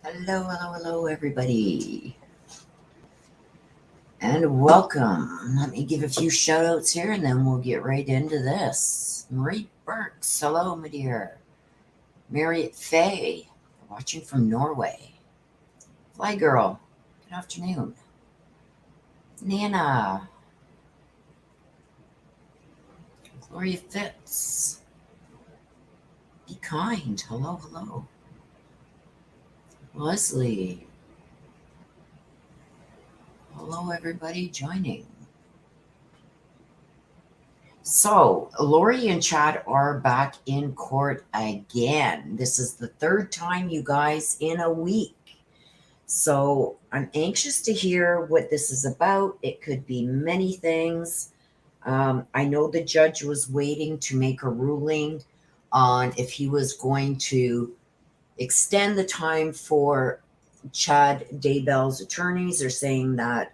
Hello, hello, hello, everybody, and welcome. Let me give a few shout outs here and then we'll get right into this. Marie Burks, hello, my dear. Marriott Faye, watching from Norway. Fly Girl, good afternoon. Nana, Gloria Fitz, be kind, hello, hello. Leslie, hello, everybody joining. So, Lori and Chad are back in court again. This is the third time, you guys, in a week. So, I'm anxious to hear what this is about. It could be many things. I know the judge was waiting to make a ruling on if he was going to extend the time for Chad Daybell's attorneys. They're saying that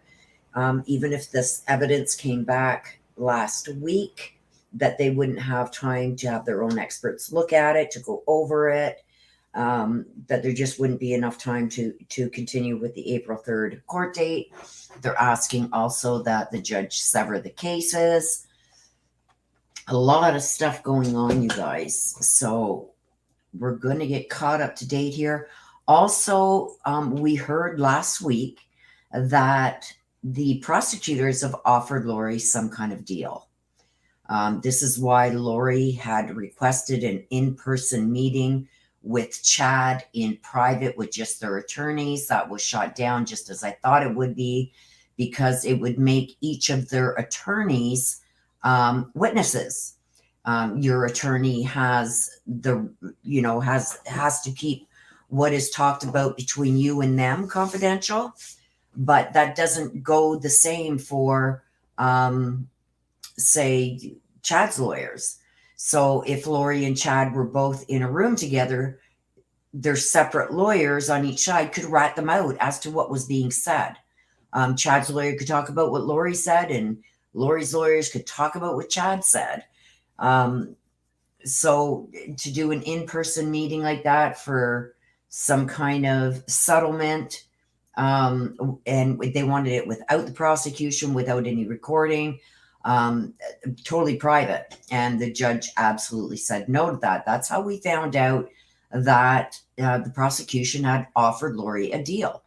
even if this evidence came back last week, that they wouldn't have time to have their own experts look at it, to go over it, that there just wouldn't be enough time to continue with the April 3rd court date. They're asking also that the judge sever the cases. A lot of stuff going on, you guys. So we're going to get caught up to date here. Also, we heard last week that the prosecutors have offered Lori some kind of deal. This is why Lori had requested an in-person meeting with Chad in private with just their attorneys. That was shot down, just as I thought it would be, because it would make each of their attorneys witnesses. Your attorney has to keep what is talked about between you and them confidential, but that doesn't go the same for say Chad's lawyers. So if Lori and Chad were both in a room together, their separate lawyers on each side could rat them out as to what was being said. Chad's lawyer could talk about what Lori said, and Lori's lawyers could talk about what Chad said. So to do an in-person meeting like that for some kind of settlement, and they wanted it without the prosecution, without any recording, totally private. And the judge absolutely said no to that. That's how we found out that the prosecution had offered Lori a deal.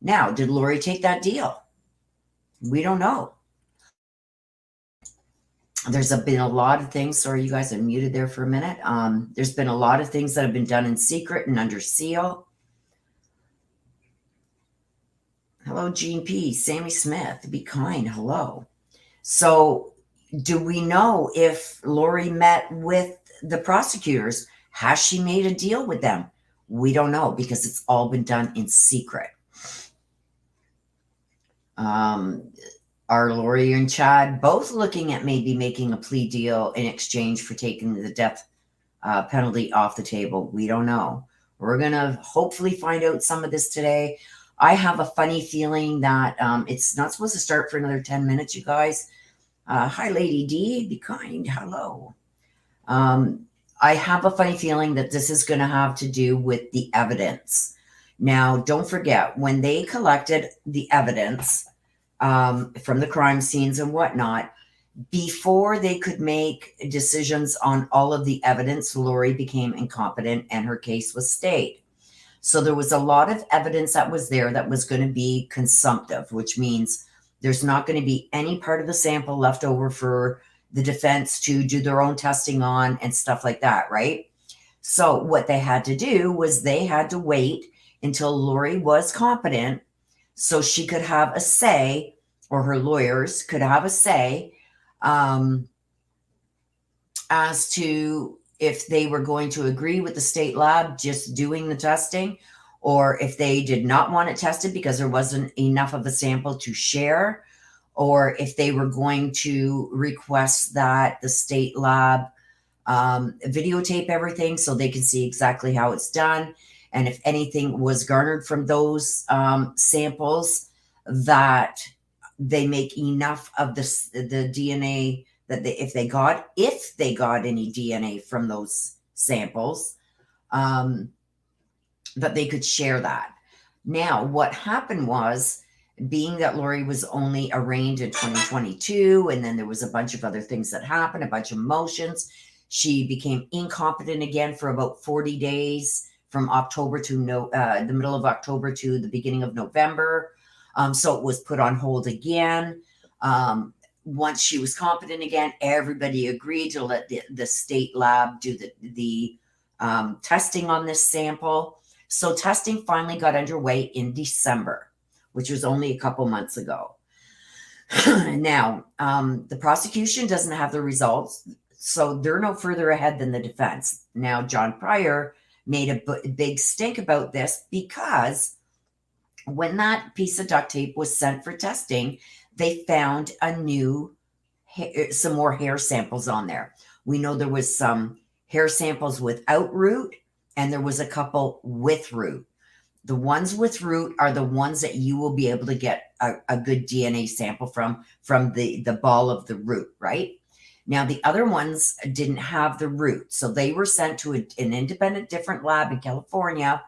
Now, did Lori take that deal? We don't know. There's been a lot of things. Sorry, you guys, I muted there for a minute. There's been a lot of things that have been done in secret and under seal. Hello, Gene P. Sammy Smith. Be kind. Hello. So, do we know if Lori met with the prosecutors? Has she made a deal with them? We don't know, because it's all been done in secret. Are Lori and Chad both looking at maybe making a plea deal in exchange for taking the death penalty off the table? We don't know. We're going to hopefully find out some of this today. I have a funny feeling that it's not supposed to start for another 10 minutes, you guys. Hi, Lady D. Be kind. Hello. I have a funny feeling that this is going to have to do with the evidence. Now, don't forget, when they collected the evidence from the crime scenes and whatnot, before they could make decisions on all of the evidence, Lori became incompetent and her case was stayed. So there was a lot of evidence that was there that was going to be consumptive, which means there's not going to be any part of the sample left over for the defense to do their own testing on and stuff like that, right? So what they had to do was they had to wait until Lori was competent so she could have a say, or her lawyers could have a say, as to if they were going to agree with the state lab just doing the testing, or if they did not want it tested because there wasn't enough of a sample to share, or if they were going to request that the state lab videotape everything so they can see exactly how it's done. And if anything was garnered from those samples, that they make enough of the DNA that if they got any DNA from those samples, that they could share that. Now, what happened was, being that Lori was only arraigned in 2022, and then there was a bunch of other things that happened, a bunch of motions, she became incompetent again for about 40 days from October to the middle of October to the beginning of November. So it was put on hold again. Once she was competent again, everybody agreed to let the state lab do the testing on this sample. So testing finally got underway in December, which was only a couple months ago. Now, the prosecution doesn't have the results, so they're no further ahead than the defense. Now, John Pryor made a big stink about this because when that piece of duct tape was sent for testing, they found some more hair samples on there. We know there was some hair samples without root, and there was a couple with root. The ones with root are the ones that you will be able to get a good DNA sample from the ball of the root, right? Now, the other ones didn't have the root, so they were sent to an independent different lab in California,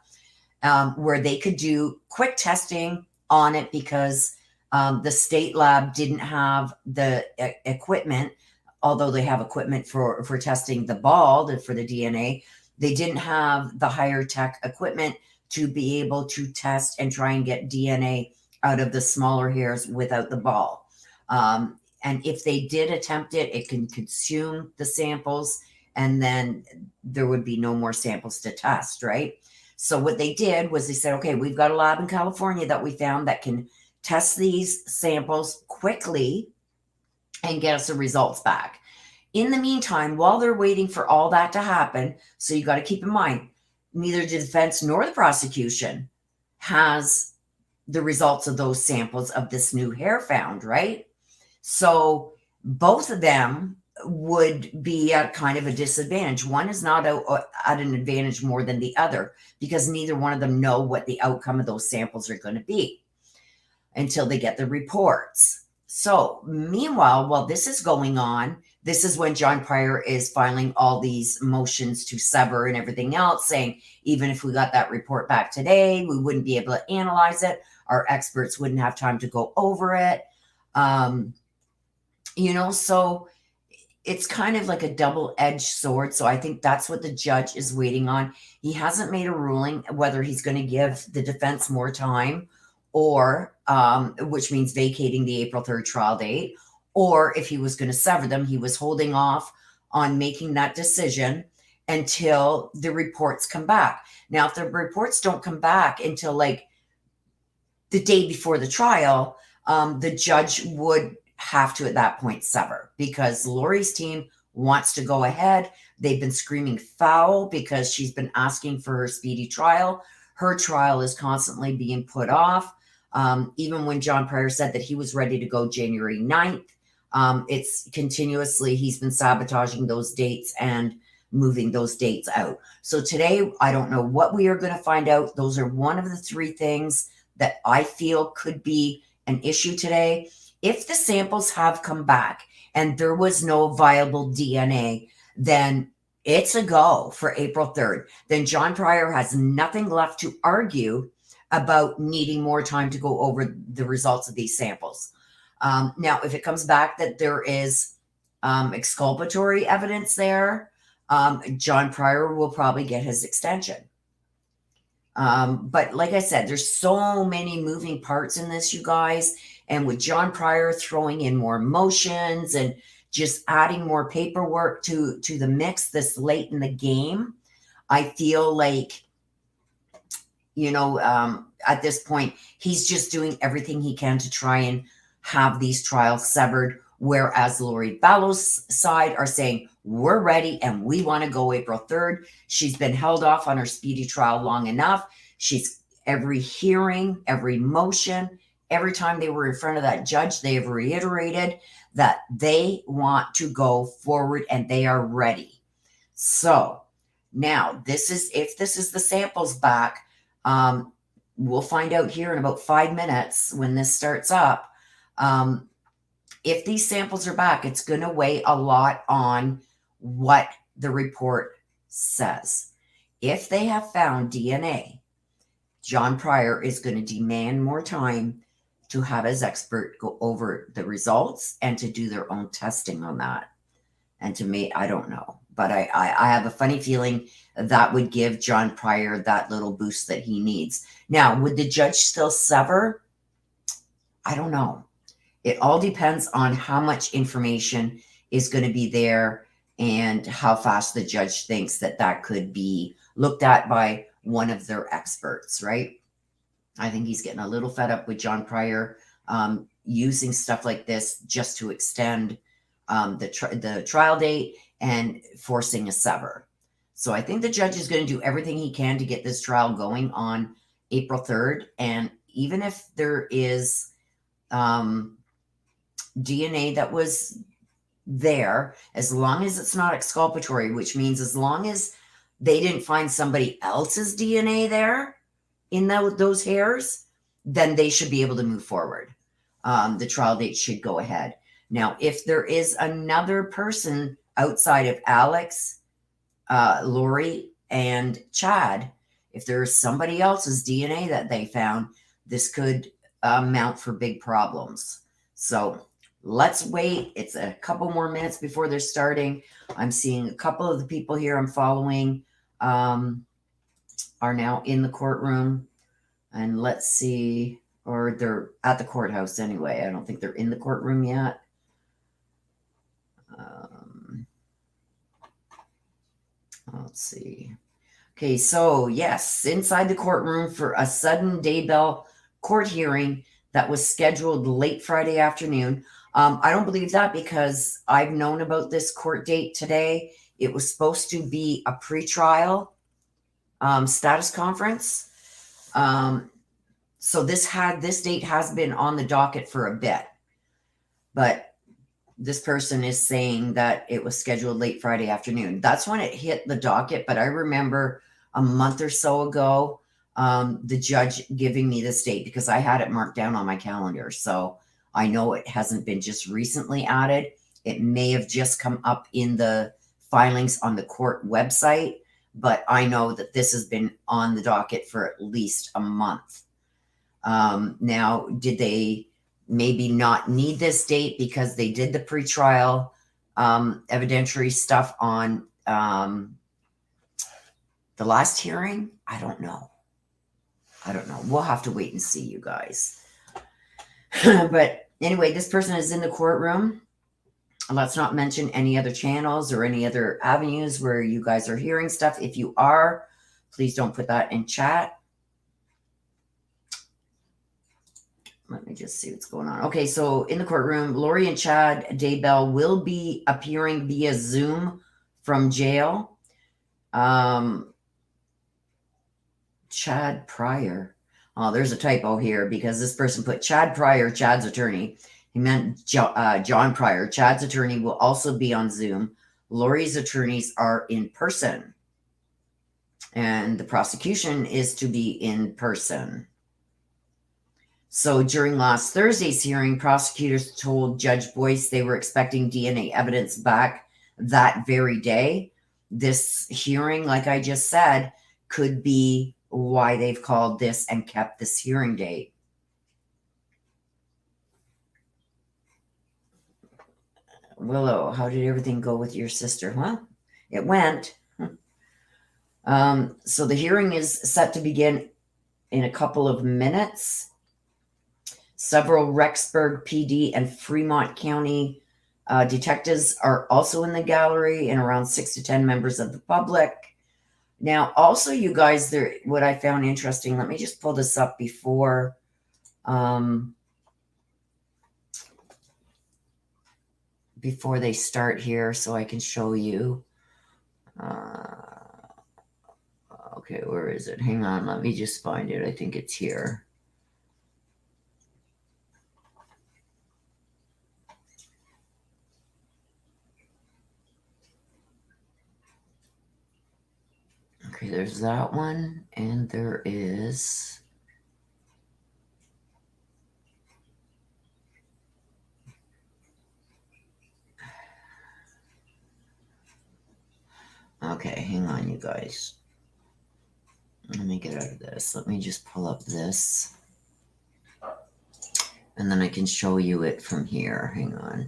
where they could do quick testing on it because the state lab didn't have the equipment, although they have equipment for testing the ball, for the DNA. They didn't have the higher tech equipment to be able to test and try and get DNA out of the smaller hairs without the ball. And if they did attempt it, it can consume the samples, and then there would be no more samples to test, right? So what they did was they said, okay, we've got a lab in California that we found that can test these samples quickly and get us the results back. In the meantime, while they're waiting for all that to happen, so you got to keep in mind, neither the defense nor the prosecution has the results of those samples of this new hair found, right? So both of them would be at kind of a disadvantage. One is not at an advantage more than the other because neither one of them know what the outcome of those samples are going to be until they get the reports. So meanwhile, while this is going on, this is when John Pryor is filing all these motions to sever and everything else, saying, even if we got that report back today, we wouldn't be able to analyze it. Our experts wouldn't have time to go over it. So it's kind of like a double-edged sword. So I think that's what the judge is waiting on. He hasn't made a ruling whether he's going to give the defense more time, or which means vacating the April 3rd trial date, or if he was going to sever them. He was holding off on making that decision until the reports come back. Now, if the reports don't come back until like the day before the trial, the judge would have to at that point sever, because Lori's team wants to go ahead. They've been screaming foul because she's been asking for her speedy trial. Her trial is constantly being put off. Even when John Pryor said that he was ready to go January 9th, it's continuously, he's been sabotaging those dates and moving those dates out. So today, I don't know what we are going to find out. Those are one of the three things that I feel could be an issue today. If the samples have come back and there was no viable DNA, then it's a go for April 3rd. Then John Pryor has nothing left to argue about needing more time to go over the results of these samples. Now, if it comes back that there is exculpatory evidence there, John Pryor will probably get his extension. But like I said, there's so many moving parts in this, you guys. And with John Pryor throwing in more motions and just adding more paperwork to the mix this late in the game, I feel like, at this point, he's just doing everything he can to try and have these trials severed. Whereas Lori Vallow's side are saying, we're ready and we want to go April 3rd. She's been held off on her speedy trial long enough. Every hearing, every motion, every time they were in front of that judge, they have reiterated that they want to go forward and they are ready. So now if this is the samples back, we'll find out here in about 5 minutes when this starts up. If these samples are back, it's going to weigh a lot on what the report says. If they have found DNA John Pryor is going to demand more time to have his expert go over the results and to do their own testing on that. And to me, I don't know. But I have a funny feeling that would give John Pryor that little boost that he needs. Now, would the judge still sever? I don't know. It all depends on how much information is going to be there and how fast the judge thinks that that could be looked at by one of their experts, right? I think he's getting a little fed up with John Pryor using stuff like this just to extend the trial date and forcing a sever. So I think the judge is going to do everything he can to get this trial going on April 3rd. And even if there is DNA that was there, as long as it's not exculpatory, which means as long as they didn't find somebody else's DNA there in those hairs, then they should be able to move forward. The trial date should go ahead. Now, if there is another person outside of Alex, Lori, and Chad, if there is somebody else's DNA that they found, this could mount for big problems. So let's wait. It's a couple more minutes before they're starting. I'm seeing a couple of the people here I'm following are now in the courtroom. And let's see, or they're at the courthouse anyway. I don't think they're in the courtroom yet. Let's see. Okay, so yes, inside the courtroom for a sudden daybell court hearing that was scheduled late Friday afternoon. I don't believe that because I've known about this court date today. It was supposed to be a pretrial status conference. So this date has been on the docket for a bit, but this person is saying that it was scheduled late Friday afternoon. That's when it hit the docket. But I remember a month or so ago, the judge giving me this date because I had it marked down on my calendar. So I know it hasn't been just recently added. It may have just come up in the filings on the court website, but I know that this has been on the docket for at least a month. Now, did they maybe not need this date because they did the pretrial evidentiary stuff on the last hearing? I don't know. We'll have to wait and see, you guys. But anyway, this person is in the courtroom. Let's not mention any other channels or any other avenues where you guys are hearing stuff. If you are, please don't put that in chat. Let me just see what's going on. Okay, so in the courtroom, Lori and Chad Daybell will be appearing via Zoom from jail. Chad Pryor. Oh, there's a typo here because this person put Chad Pryor, Chad's attorney. He meant John Pryor. Chad's attorney will also be on Zoom. Lori's attorneys are in person. And the prosecution is to be in person. So during last Thursday's hearing, prosecutors told Judge Boyce they were expecting DNA evidence back that very day. This hearing, like I just said, could be why they've called this and kept this hearing date. Willow, how did everything go with your sister? Well, it went. So the hearing is set to begin in a couple of minutes. Several Rexburg PD and Fremont County detectives are also in the gallery, and around 6 to 10 members of the public. Now, also, you guys, what I found interesting, let me just pull this up before they start here so I can show you. Okay, where is it? Hang on, let me just find it. I think it's here. Okay, there's that one, and there is... Okay, hang on, you guys. Let me get out of this. Let me just pull up this. And then I can show you it from here. Hang on.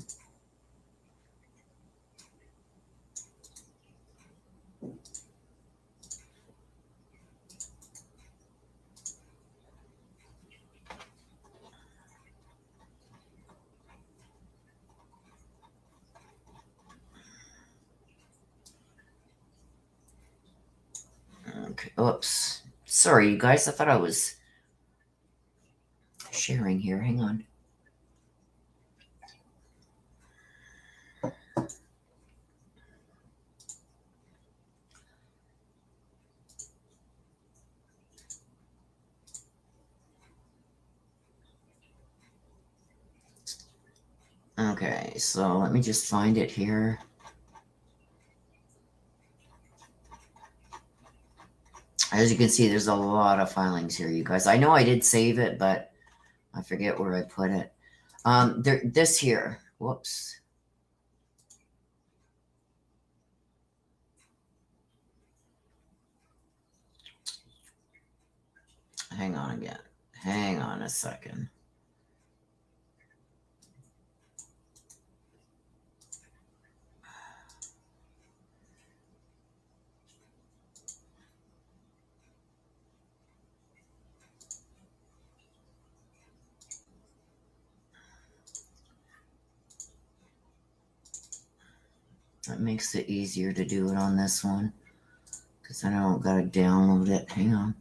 Okay, oops. Sorry, you guys. I thought I was sharing here. Hang on. Okay, so let me just find it here. As you can see, there's a lot of filings here, you guys. I know I did save it, but I forget where I put it. This here. Whoops. Hang on again. Hang on a second. That makes it easier to do it on this one, because I don't gotta download it. Hang on.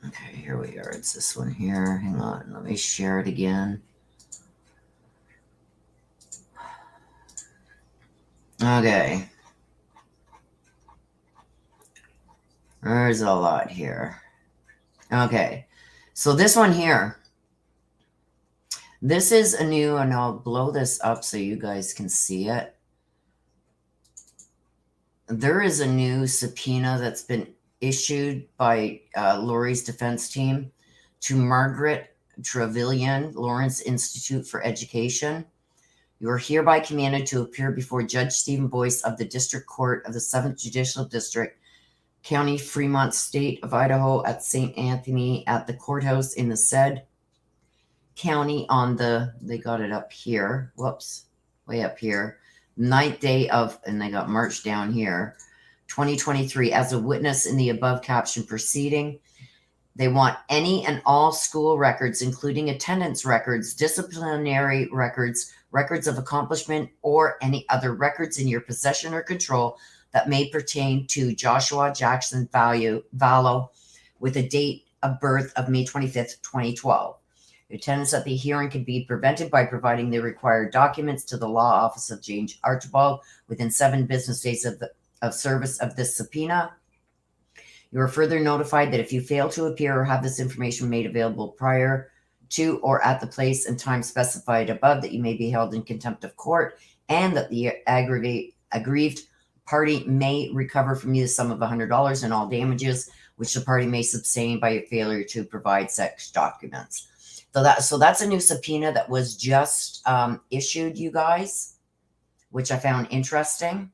Okay, here we are. It's this one here. Hang on. Let me share it again. Okay. There's a lot here. Okay. So this one here. This is a new, and I'll blow this up so you guys can see it. There is a new subpoena that's been issued by Lori's defense team to Margaret Trevelyan, Lawrence Institute for Education. You are hereby commanded to appear before Judge Stephen Boyce of the District Court of the 7th Judicial District, County, Fremont, State of Idaho, at St. Anthony, at the courthouse in the said county on the, they got it up here, whoops, way up here, 9th day of, and they got March down here, 2023, as a witness in the above caption proceeding. They want any and all school records, including attendance records, disciplinary records, records of accomplishment, or any other records in your possession or control that may pertain to Joshua Jackson Vallow with a date of birth of May 25th, 2012. Attendance at the hearing can be prevented by providing the required documents to the law office of James Archibald within 7 business days of service of this subpoena. You are further notified that if you fail to appear or have this information made available prior to or at the place and time specified above, that you may be held in contempt of court, and that the aggrieved party may recover from you the sum of $100 in all damages, which the party may sustain by a failure to provide such documents. So that's a new subpoena that was just issued, you guys, which I found interesting.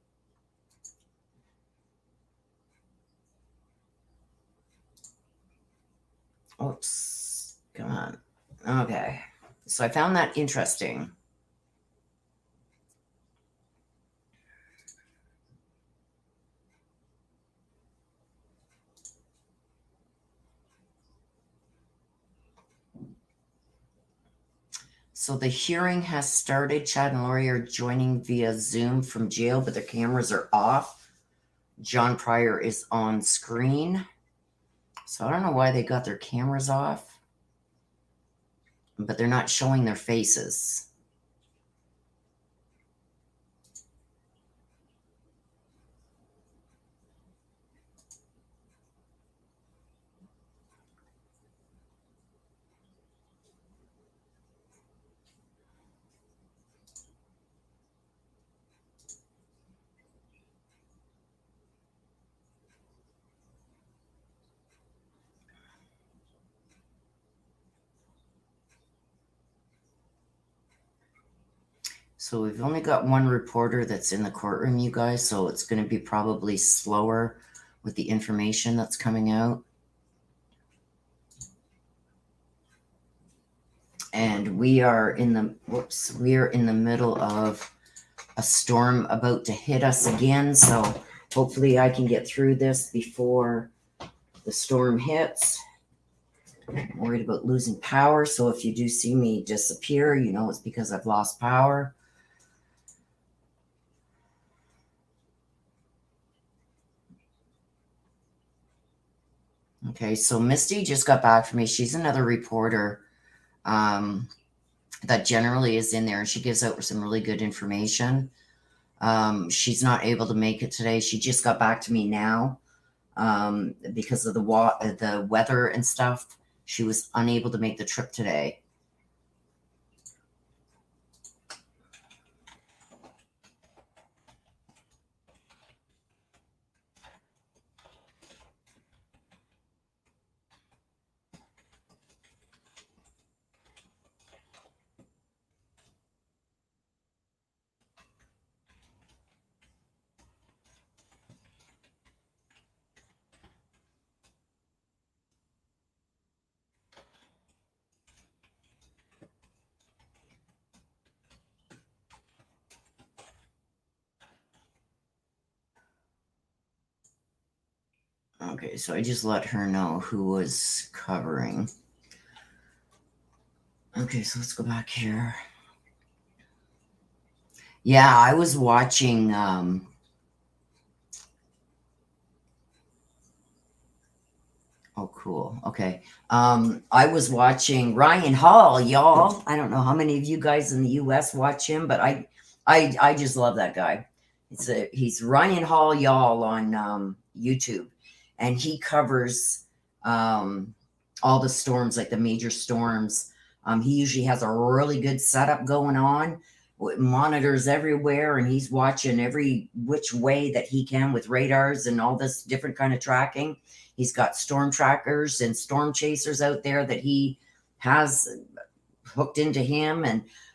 Oops, come on. Okay, so I found that interesting. So the hearing has started. Chad and Lori are joining via Zoom from jail, but their cameras are off. John Pryor is on screen. So I don't know why they got their cameras off, but they're not showing their faces. So we've only got one reporter that's in the courtroom, you guys, so it's going to be probably slower with the information that's coming out. And we are in the middle of a storm about to hit us again, so hopefully I can get through this before the storm hits. I'm worried about losing power, so if you do see me disappear, you know it's because I've lost power. Okay, so Misty just got back from me. She's another reporter that generally is in there, and she gives out some really good information. She's not able to make it today. She just got back to me now because of the weather and stuff. She was unable to make the trip today. Okay, so I just let her know who was covering. Okay, so let's go back here. Yeah, I was watching oh, cool. Okay. I was watching Ryan Hall, y'all. I don't know how many of you guys in the US watch him, but I just love that guy. He's Ryan Hall, y'all, on YouTube, and he covers all the storms, like the major storms. He usually has a really good setup going on, with monitors everywhere, and he's watching every which way that he can with radars and all this different kind of tracking. He's got storm trackers and storm chasers out there that he has hooked into him,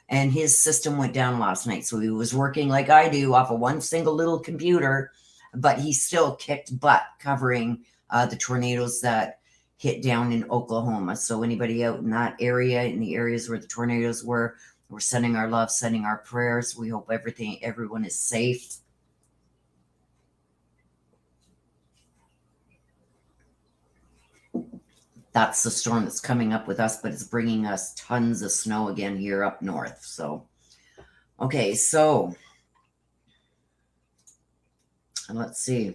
and his system went down last night. So he was working like I do off of one single little computer, but he still kicked butt covering the tornadoes that hit down in Oklahoma. So anybody out in that area, in the areas where the tornadoes were, we're sending our love, sending our prayers. We hope everyone is safe. That's the storm that's coming up with us, but it's bringing us tons of snow again here up north. So, okay, so let's see.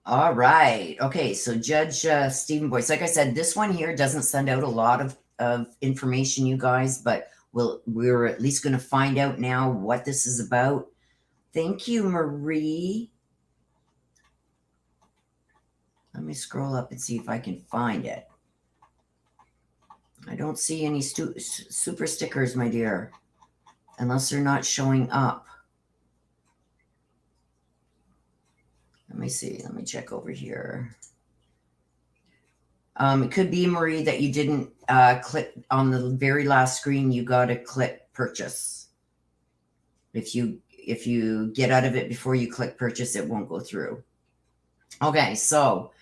All right. Okay, so Judge Stephen Boyce, like I said, this one here doesn't send out a lot of information, you guys, but we're at least going to find out now what this is about. Thank you, Marie. Let me scroll up and see if I can find it. I don't see any super stickers, my dear, unless they're not showing up. Let me see. Let me check over here. It could be, Marie, that you didn't click on the very last screen. You got to click purchase. If you get out of it before you click purchase, it won't go through. Okay, so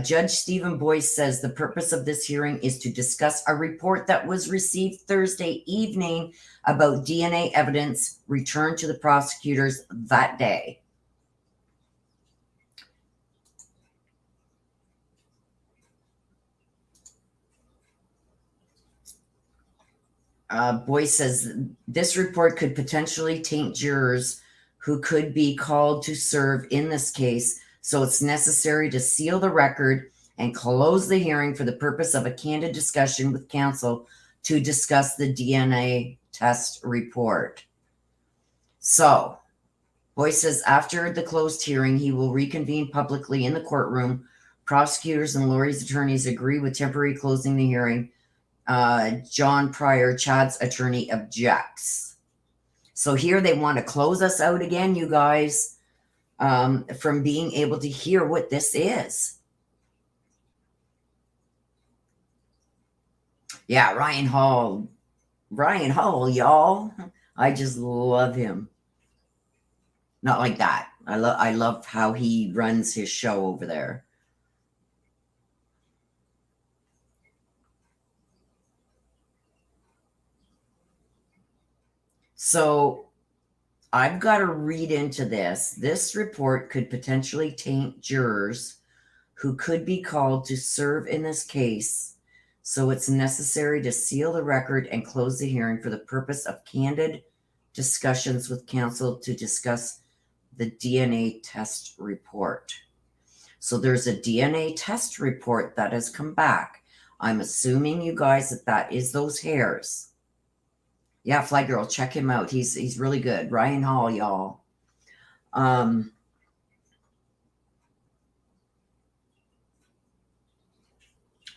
Judge Stephen Boyce says the purpose of this hearing is to discuss a report that was received Thursday evening about DNA evidence returned to the prosecutors that day. Boyce says this report could potentially taint jurors who could be called to serve in this case, so it's necessary to seal the record and close the hearing for the purpose of a candid discussion with counsel to discuss the DNA test report. So, Boyce says after the closed hearing, he will reconvene publicly in the courtroom. Prosecutors and Lori's attorneys agree with temporary closing the hearing John Pryor, Chad's attorney, objects. So here they want to close us out again, you guys, from being able to hear what this is. Yeah, Ryan Hall, y'all. I just love him. Not like that. I love how he runs his show over there. So I've got to read into this. This report could potentially taint jurors who could be called to serve in this case. So it's necessary to seal the record and close the hearing for the purpose of candid discussions with counsel to discuss the DNA test report. So there's a DNA test report that has come back. I'm assuming, you guys, that is those hairs. Yeah, Fly Girl, check him out. He's really good. Ryan Hall, y'all. I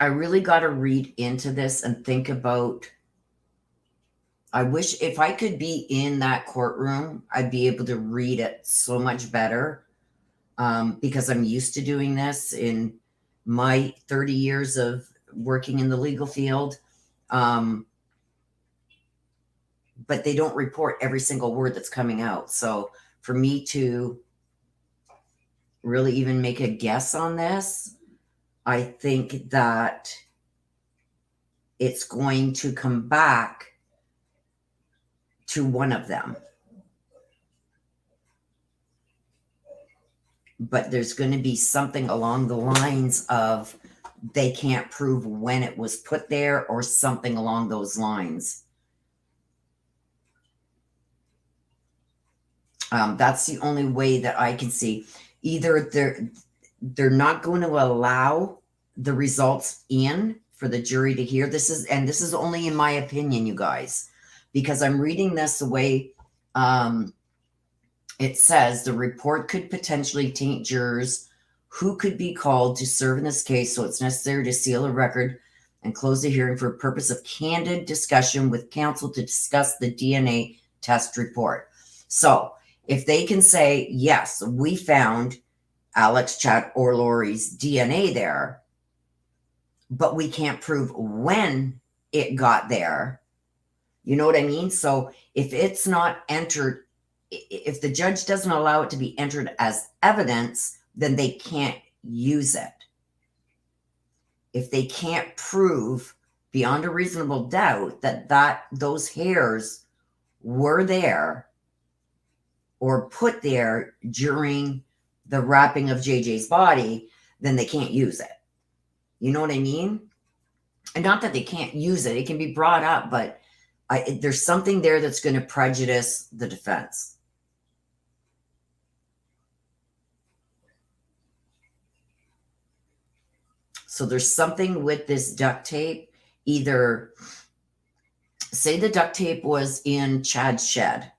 really got to read into this and think about. I wish if I could be in that courtroom, I'd be able to read it so much better, because I'm used to doing this in my 30 years of working in the legal field. But they don't report every single word that's coming out. So for me to really even make a guess on this, I think that it's going to come back to one of them. But there's going to be something along the lines of they can't prove when it was put there or something along those lines. That's the only way that I can see. Either they're not going to allow the results in for the jury to hear. This is only in my opinion, you guys, because I'm reading this the way it says the report could potentially taint jurors who could be called to serve in this case. So it's necessary to seal a record and close the hearing for purpose of candid discussion with counsel to discuss the DNA test report. So if they can say, yes, we found Alex, Chad, or Lori's DNA there, but we can't prove when it got there. You know what I mean? So if it's not entered, if the judge doesn't allow it to be entered as evidence, then they can't use it. If they can't prove beyond a reasonable doubt that those hairs were there or put there during the wrapping of JJ's body, then they can't use it. You know what I mean? And not that they can't use it. It can be brought up, but there's something there that's going to prejudice the defense. So there's something with this duct tape. Either say the duct tape was in Chad's shed.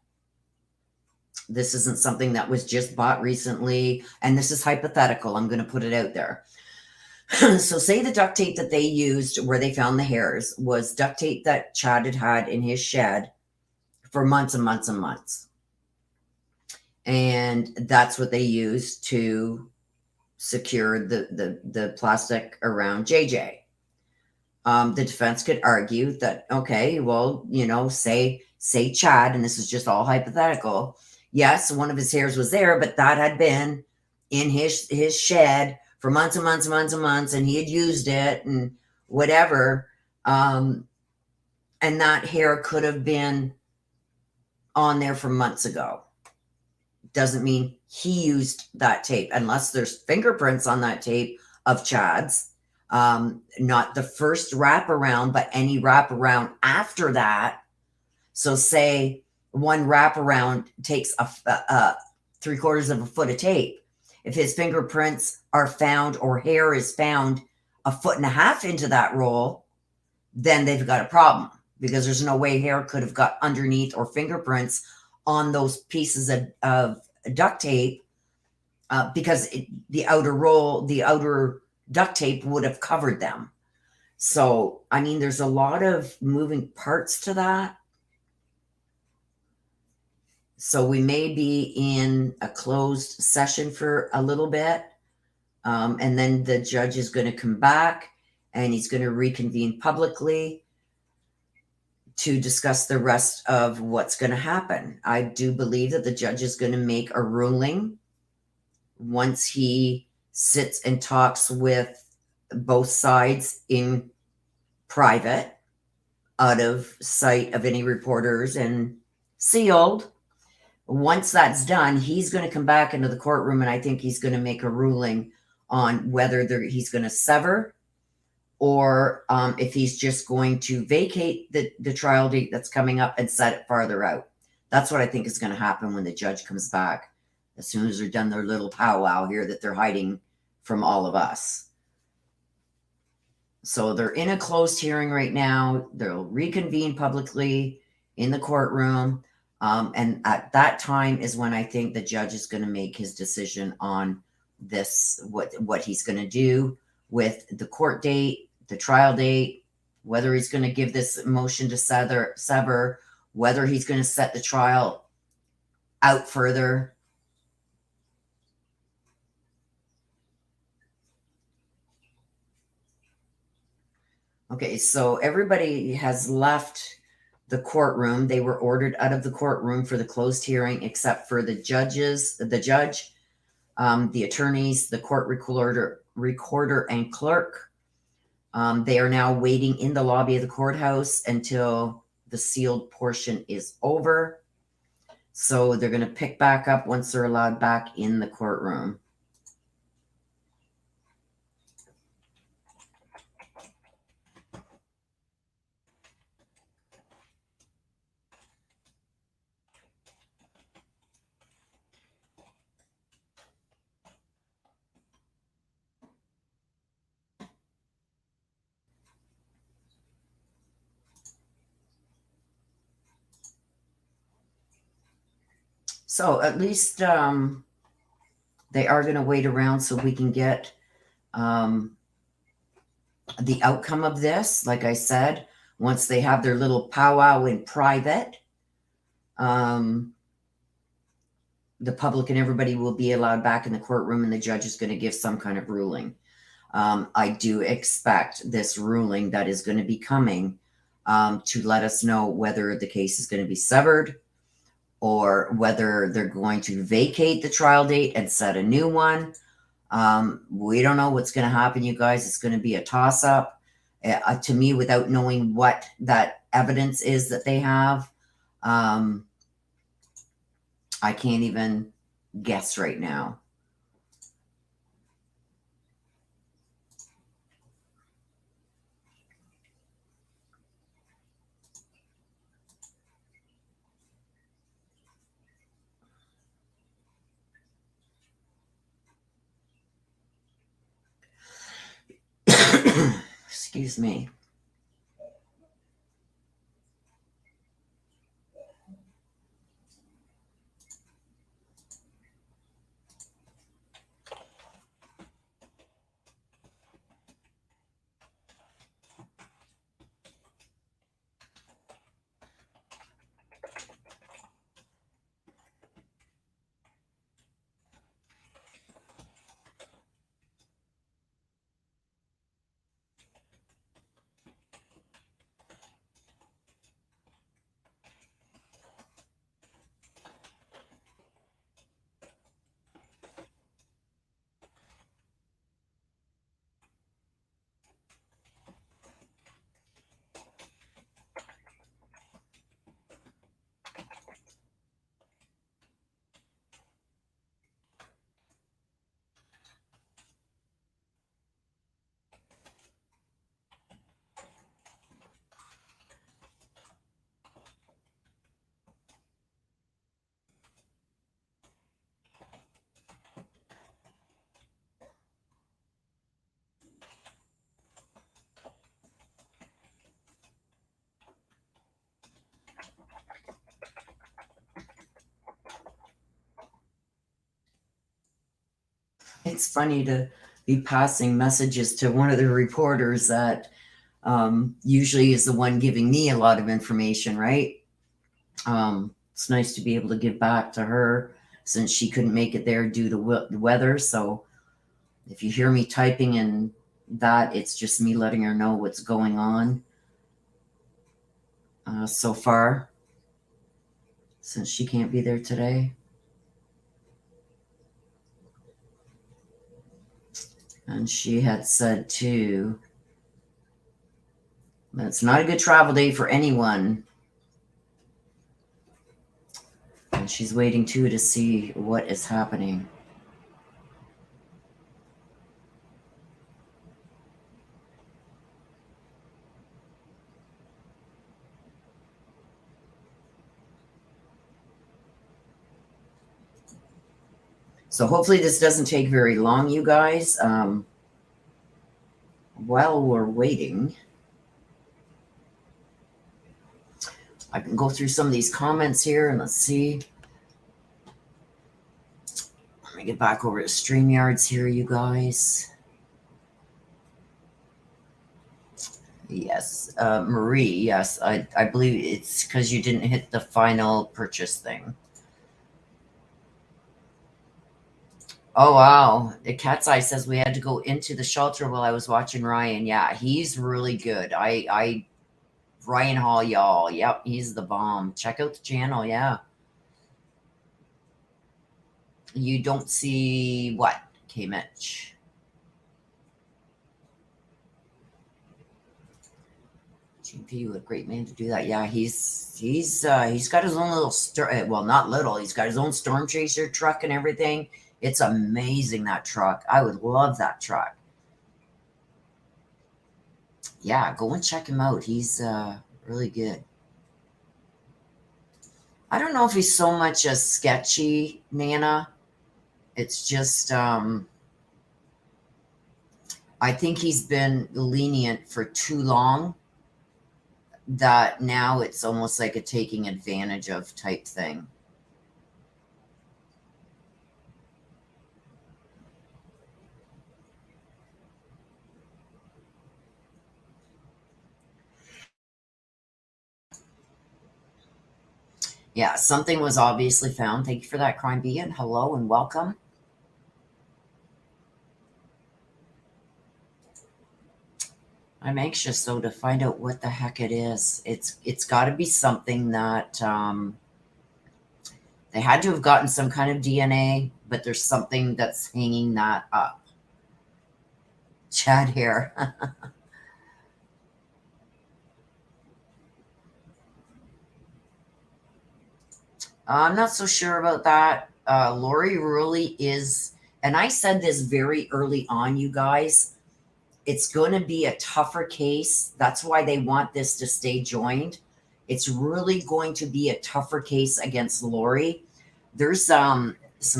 This isn't something that was just bought recently, and this is hypothetical. I'm going to put it out there. So say the duct tape that they used where they found the hairs was duct tape that Chad had in his shed for months and months and months. And that's what they used to secure the plastic around JJ. The defense could argue that, okay, well, say Chad, and this is just all hypothetical. Yes, one of his hairs was there, but that had been in his shed for months and months and months and months, and he had used it and whatever. And that hair could have been on there from months ago. Doesn't mean he used that tape unless there's fingerprints on that tape of Chad's. Not the first wraparound, but any wraparound after that. So say one wraparound takes a 3/4 of a foot of tape. If his fingerprints are found or hair is found 1.5 feet into that roll, then they've got a problem, because there's no way hair could have got underneath or fingerprints on those pieces of duct tape, because the outer duct tape would have covered them. So, I mean, there's a lot of moving parts to that. So we may be in a closed session for a little bit. And then the judge is going to come back and he's going to reconvene publicly to discuss the rest of what's going to happen. I do believe that the judge is going to make a ruling once he sits and talks with both sides in private, out of sight of any reporters, and sealed. Once that's done, he's going to come back into the courtroom, and I think he's going to make a ruling on whether he's going to sever, or if he's just going to vacate the trial date that's coming up and set it farther out. That's what I think is going to happen when the judge comes back, as soon as they're done their little powwow here that they're hiding from all of us. So they're in a closed hearing right now. They'll reconvene publicly in the courtroom. And at that time is when I think the judge is going to make his decision on this, what he's going to do with the court date, the trial date, whether he's going to give this motion to sever, whether he's going to set the trial out further. Okay, so everybody has left the courtroom. They were ordered out of the courtroom for the closed hearing, except for the judge, the attorneys, the court recorder and clerk. They are now waiting in the lobby of the courthouse until the sealed portion is over. So they're going to pick back up once they're allowed back in the courtroom. So at least they are going to wait around so we can get the outcome of this. Like I said, once they have their little powwow in private, the public and everybody will be allowed back in the courtroom, and the judge is going to give some kind of ruling. I do expect this ruling that is going to be coming to let us know whether the case is going to be severed, or whether they're going to vacate the trial date and set a new one. We don't know what's going to happen, you guys. It's going to be a toss-up. To me, without knowing what that evidence is that they have, I can't even guess right now. Excuse me. It's funny to be passing messages to one of the reporters that Usually is the one giving me a lot of information, right? It's nice to be able to give back to her since she couldn't make it there due to the weather. So if you hear me typing in that, it's just me letting her know what's going on so far, since she can't be there today. And she had said too that it's not a good travel day for anyone. And she's waiting too to see what is happening. So hopefully this doesn't take very long, you guys. While we're waiting, I can go through some of these comments here and let's see. Let me get back over to StreamYards here, you guys. Yes, Marie, yes, I believe it's because you didn't hit the final purchase thing. Oh, wow. The Cat's Eye says we had to go into the shelter while I was watching Ryan. Yeah, he's really good. Ryan Hall, y'all. Yep, he's the bomb. Check out the channel, yeah. You don't see what, K-Mitch? GP, what a great man to do that. Yeah, he's got his own little well, not little. He's got his own storm chaser truck and everything. It's amazing, that truck. I would love that truck. Yeah, go and check him out. He's really good. I don't know if he's so much a sketchy Nana. It's just I think he's been lenient for too long, that now it's almost like a taking advantage of type thing. Yeah, something was obviously found. Thank you for that, Crime Bee, and hello and welcome. I'm anxious though to find out what the heck it is. It's got to be something that they had to have gotten some kind of DNA, but there's something that's hanging that up. Chad here. I'm not so sure about that. Lori really is, and I said this very early on, you guys. It's going to be a tougher case. That's why they want this to stay joined. It's really going to be a tougher case against Lori. There's some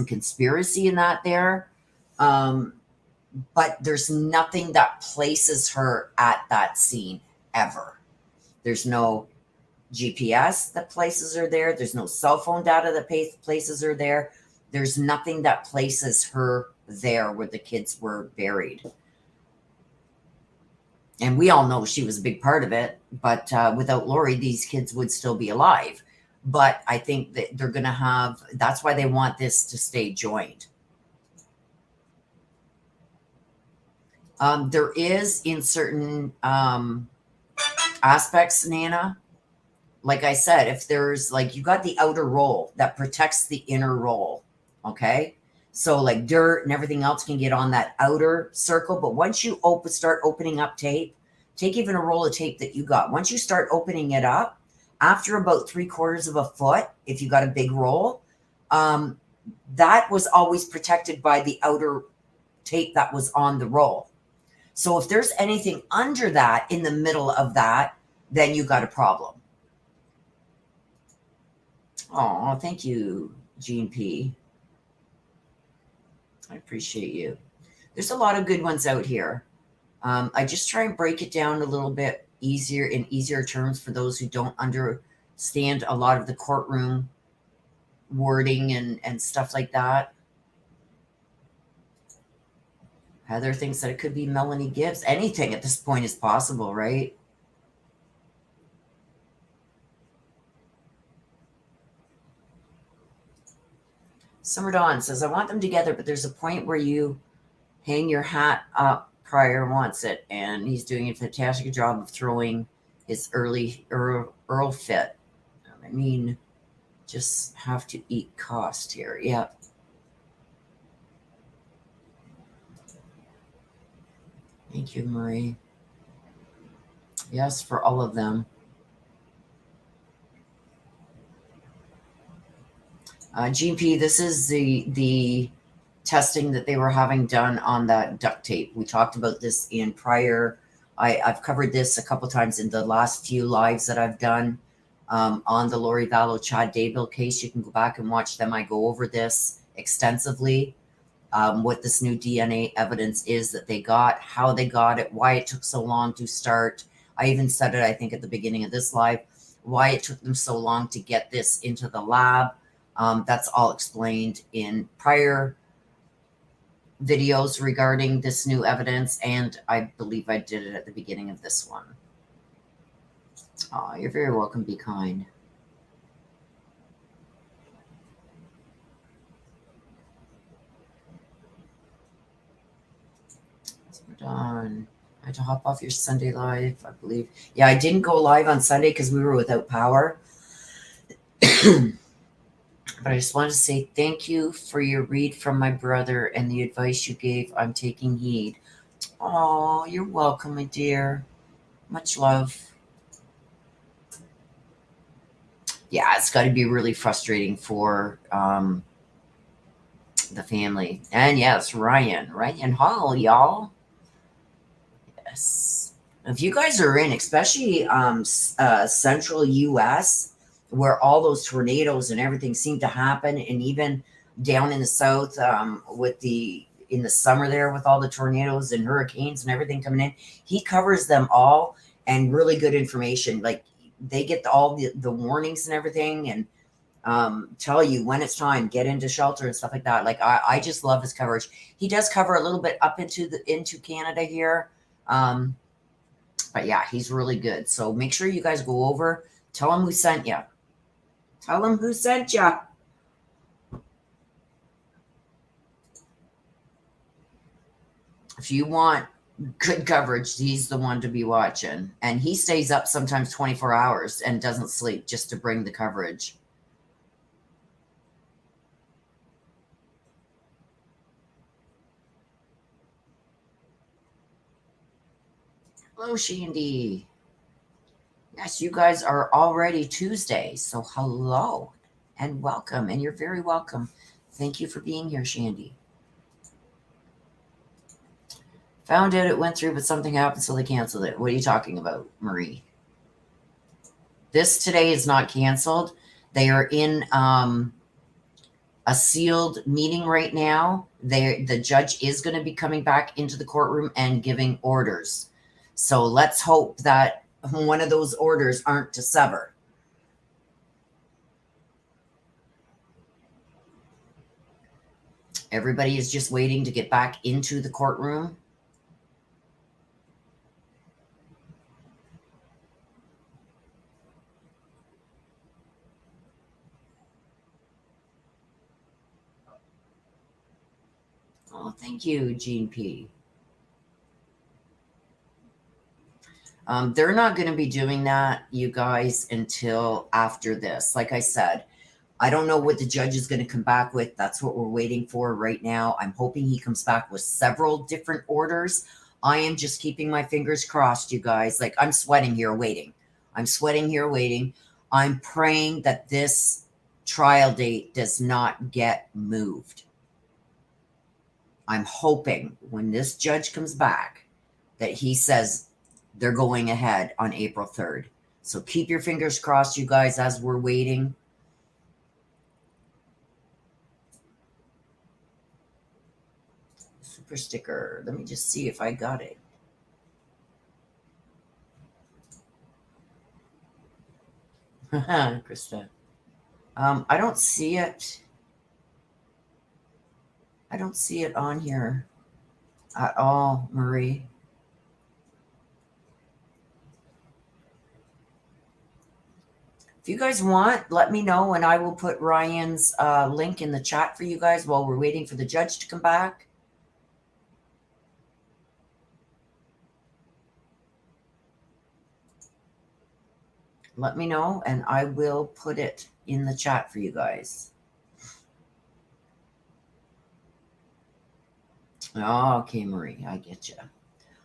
conspiracy in that there, but there's nothing that places her at that scene ever. There's no GPS that places her there. There's no cell phone data that places her there. There's nothing that places her there where the kids were buried. And we all know she was a big part of it, but without Lori, these kids would still be alive. But I think that they're going to have, that's why they want this to stay joined. There is in certain aspects, Nana, like I said, if there's like, you got the outer roll that protects the inner roll, okay? So like dirt and everything else can get on that outer circle. But once you start opening up tape, take even a roll of tape that you got. Once you start opening it up, after about 3/4 of a foot, if you got a big roll, that was always protected by the outer tape that was on the roll. So if there's anything under that, in the middle of that, then you got a problem. Oh, thank you, Gene P. I appreciate you. There's a lot of good ones out here. I just try and break it down a little bit easier, in easier terms, for those who don't understand a lot of the courtroom wording and stuff like that. Heather thinks that it could be Melanie Gibbs. Anything at this point is possible, right? Summer Dawn says, I want them together, but there's a point where you hang your hat up. Pryor wants it, and he's doing a fantastic job of throwing his early Earl fit. I mean, just have to eat cost here. Yeah. Thank you, Marie. Yes, for all of them. GP, this is the testing that they were having done on that duct tape. We talked about this in prior. I've covered this a couple times in the last few lives that I've done on the Lori Vallow Chad Daybell case. You can go back and watch them. I go over this extensively. What this new DNA evidence is that they got, how they got it, why it took so long to start. I even said it, I think, at the beginning of this live, why it took them so long to get this into the lab. That's all explained in prior videos regarding this new evidence, and I believe I did it at the beginning of this one. Oh, you're very welcome. Be kind. So we're done. I had to hop off your Sunday live, I believe. Yeah, I didn't go live on Sunday because we were without power. But I just wanted to say thank you for your read from my brother and the advice you gave. I'm taking heed. Oh, you're welcome, my dear. Much love. Yeah, it's got to be really frustrating for the family. And yes, Ryan Hall, y'all. Yes. If you guys are in, especially central US, where all those tornadoes and everything seem to happen, and even down in the south with in the summer there with all the tornadoes and hurricanes and everything coming in, he covers them all, and really good information. Like they get all the warnings and everything, and tell you when it's time, get into shelter and stuff like that. Like I just love his coverage. He does cover a little bit up into Canada here. But yeah, he's really good. So make sure you guys go over, tell him who sent you. Tell him who sent you. If you want good coverage, he's the one to be watching. And he stays up sometimes 24 hours and doesn't sleep just to bring the coverage. Hello, Shandy. Yes, you guys are already Tuesday. So hello and welcome. And you're very welcome. Thank you for being here, Shandy. Found out it went through, but something happened, so they canceled it. What are you talking about, Marie? This today is not canceled. They are in a sealed meeting right now. The judge is going to be coming back into the courtroom and giving orders. So let's hope that one of those orders aren't to sever. Everybody is just waiting to get back into the courtroom. Oh, thank you, Gene P. They're not going to be doing that, you guys, until after this. Like I said, I don't know what the judge is going to come back with. That's what we're waiting for right now. I'm hoping he comes back with several different orders. I am just keeping my fingers crossed, you guys. Like, I'm sweating here waiting. I'm sweating here waiting. I'm praying that this trial date does not get moved. I'm hoping when this judge comes back that he says they're going ahead on April 3rd. So keep your fingers crossed, you guys, as we're waiting. Super sticker. Let me just see if I got it. Krista. I don't see it. I don't see it on here. at all, Marie. If you guys want, let me know and I will put Ryan's link in the chat for you guys while we're waiting for the judge to come back. Let me know and I will put it in the chat for you guys. Okay, Marie, I get you.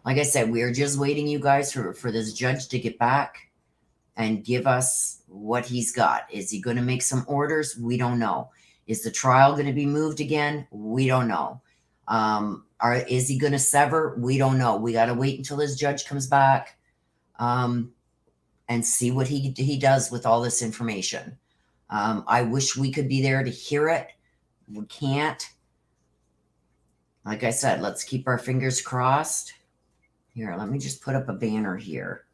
Like I said, we are just waiting, you guys, for this judge to get back and give us what he's got. Is he going to make some orders? We don't know. Is the trial going to be moved again? We don't know. Is he going to sever? We don't know. We got to wait until this judge comes back and see what he does with all this information. I wish we could be there to hear it. We can't. Like I said, let's keep our fingers crossed. Here, let me just put up a banner here.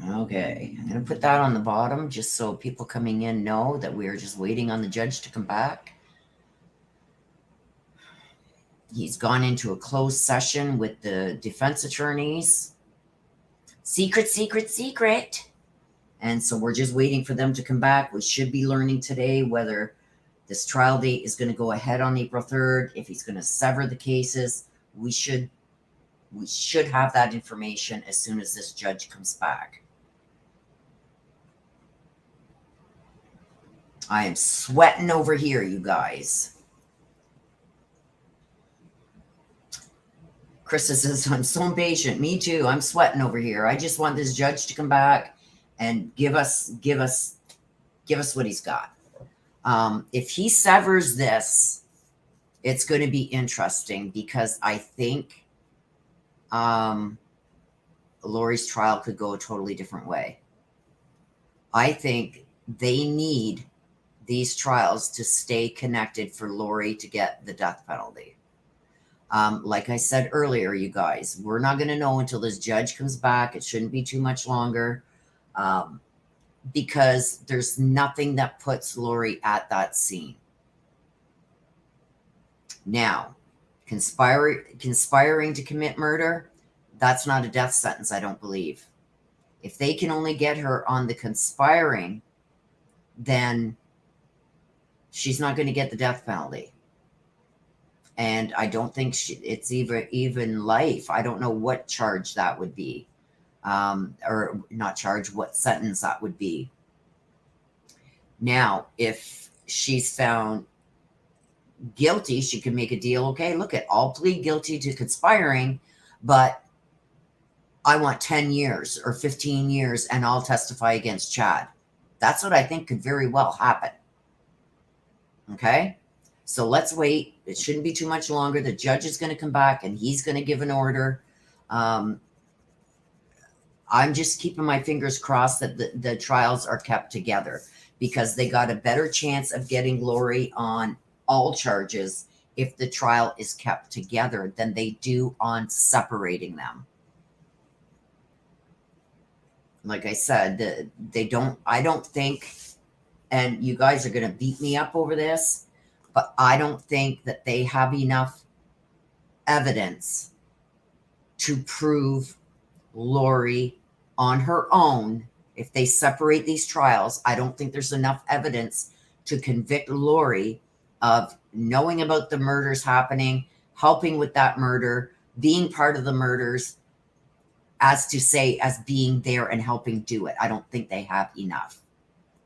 Okay, I'm going to put that on the bottom just so people coming in know that we are just waiting on the judge to come back. He's gone into a closed session with the defense attorneys. Secret, secret, secret. And so we're just waiting for them to come back. We should be learning today whether this trial date is going to go ahead on April 3rd, if he's going to sever the cases. We should have that information as soon as this judge comes back. I am sweating over here, you guys. Krista says, I'm so impatient. Me too. I'm sweating over here. I just want this judge to come back and give us what he's got. If he severs this, it's going to be interesting because I think Lori's trial could go a totally different way. I think they need these trials to stay connected for Lori to get the death penalty. Like I said earlier, you guys, we're not going to know until this judge comes back. It shouldn't be too much longer because there's nothing that puts Lori at that scene. Now, conspiring to commit murder, that's not a death sentence, I don't believe. If they can only get her on the conspiring, then she's not going to get the death penalty. And I don't think it's even life. I don't know what charge that would be. Or not charge, what sentence that would be. Now, if she's found guilty, she can make a deal. Okay, look, I'll plead guilty to conspiring, but I want 10 years or 15 years and I'll testify against Chad. That's what I think could very well happen. Okay, so let's wait. It shouldn't be too much longer. The judge is going to come back and he's going to give an order. I'm just keeping my fingers crossed that the trials are kept together because they got a better chance of getting Lori on all charges if the trial is kept together than they do on separating them. Like I said, I don't think, and you guys are going to beat me up over this, but I don't think that they have enough evidence to prove Lori on her own. If they separate these trials, I don't think there's enough evidence to convict Lori of knowing about the murders happening, helping with that murder, being part of the murders, as being there and helping do it. I don't think they have enough.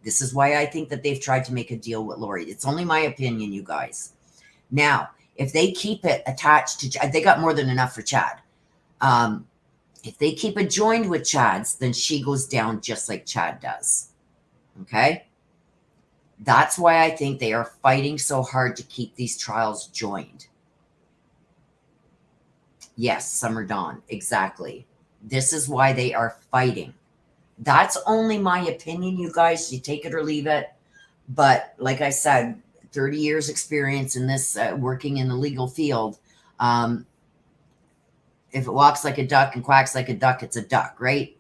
This is why I think that they've tried to make a deal with Lori. It's only my opinion, you guys. Now, if they keep it attached to Chad, they got more than enough for Chad. If they keep it joined with Chad's, then she goes down just like Chad does. Okay? That's why I think they are fighting so hard to keep these trials joined. Yes, Summer Dawn, exactly. This is why they are fighting. That's only my opinion, you guys. You take it or leave it. But like I said, 30 years experience in this, working in the legal field. If it walks like a duck and quacks like a duck, it's a duck, right?